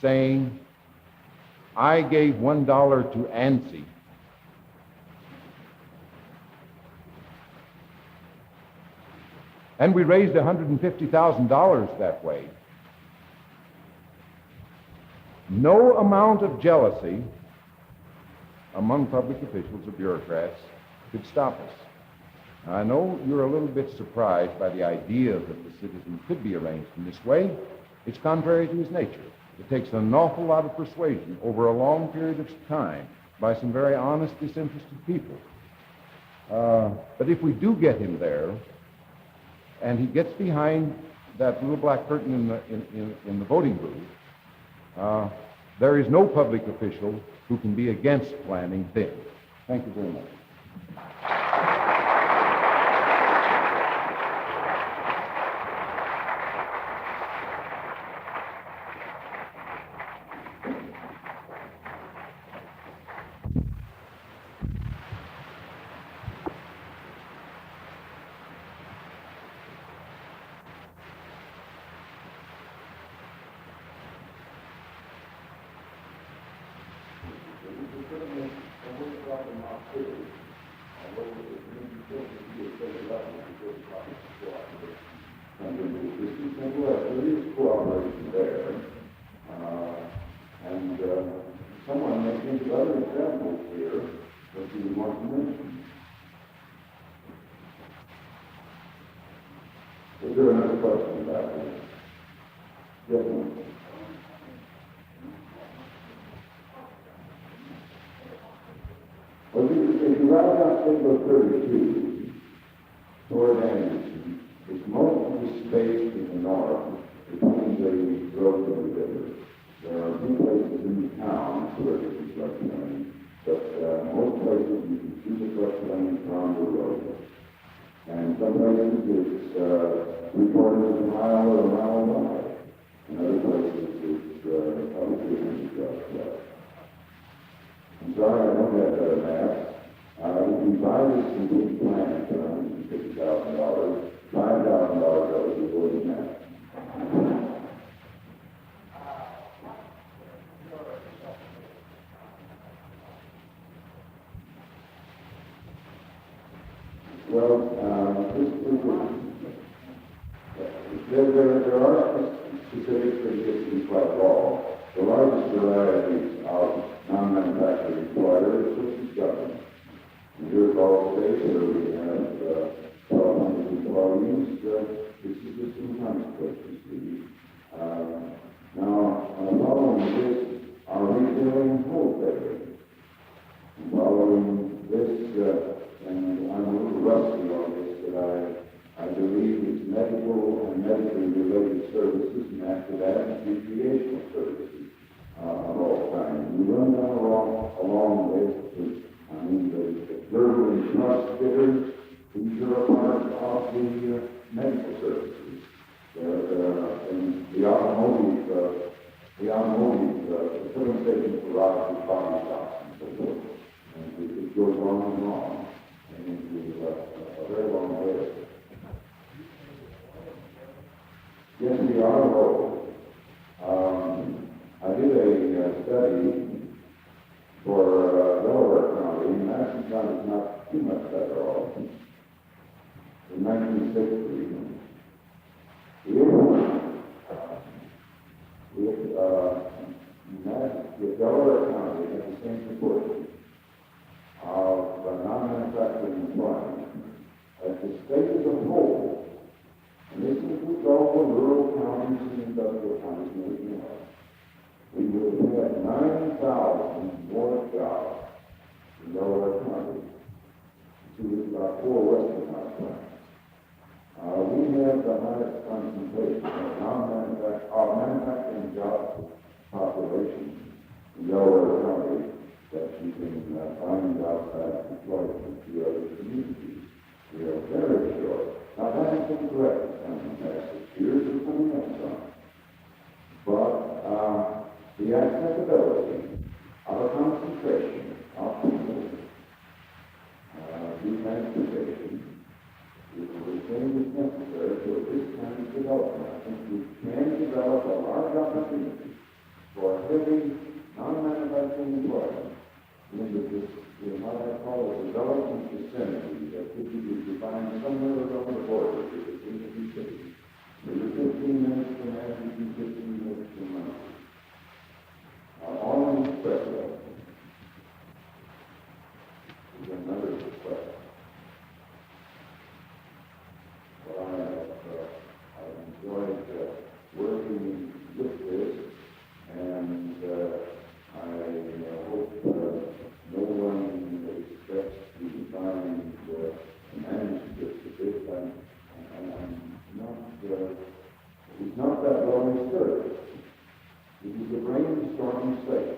saying, "I gave $1 to Ansi," and we raised $150,000 that way, no amount of jealousy among public officials or bureaucrats could stop us. I know you're a little bit surprised by the idea that the citizen could be arranged in this way. It's contrary to his nature. It takes an awful lot of persuasion over a long period of time by some very honest, disinterested people. But if we do get him there, and he gets behind that little black curtain in the voting booth, there is no public official who can be against planning then. Thank you very much. city. Although it may be built to be a state level, because it's not cooperation. And there is cooperation there. And someone may think of other examples here that you want to mention. Is there another question about this? Yes, ma'am. Well, if you ride out Signal 32 toward Anderson, it's most of the space in the north between the road and the river. There are a few places in the town where there's construction lane, but most places you can see the construction lane from the road. And some places it's 3/4 of a mile or a mile wide. In other places it's probably 200 yards wide. I'm sorry I don't have better maps. If you buy this complete plan for $150,000, $5,000 goes before the map. Well, there are specifics that get to be quite long. The largest varieties of non-manufacturing employer is construction. And here at Ball State, where we have 1,200 employees, this is just some consequence you see. Now, following this, our retailing wholesaling. Following this, and I'm a little rusty on this, but I believe it's medical and medically related services, and after that, it's recreational services of all kinds. We run down along this, the verbal and trust bidders, these are a part of the medical services. And the automotive, the filling stations for body shops and so forth. And it goes on and on. And into a very long way. Yes, we are old. I did a study for Delaware County, and Madison County is not too much better off. In 1960, if Delaware County had the same proportion of non-manufacturing employment as the state as a whole, and this includes all the rural counties and industrial counties and everything else, we would have 9,000 more jobs in Delaware County. See, it's about 4 western plants. We have the highest concentration of manufacturing job population in Delaware County that you can find outside employment in 2 other communities. We are very short. Now, that has been corrected in the past 6 years. It's coming up some. But the accessibility of a concentration of people to transportation is the thing that's necessary for this kind of development. I think we can develop a large opportunity for heavy non-manufacturing employment into this, what I call a development vicinity that could be defined somewhere around the border between the 2 cities. Maybe 15 minutes from Anderson, 15 minutes from Muncie. On the expressway. Is another request. Well, I've enjoyed working with this, and I hope no one expects to find manuscripts of this. It's not that well researched. It is a brainstorming session.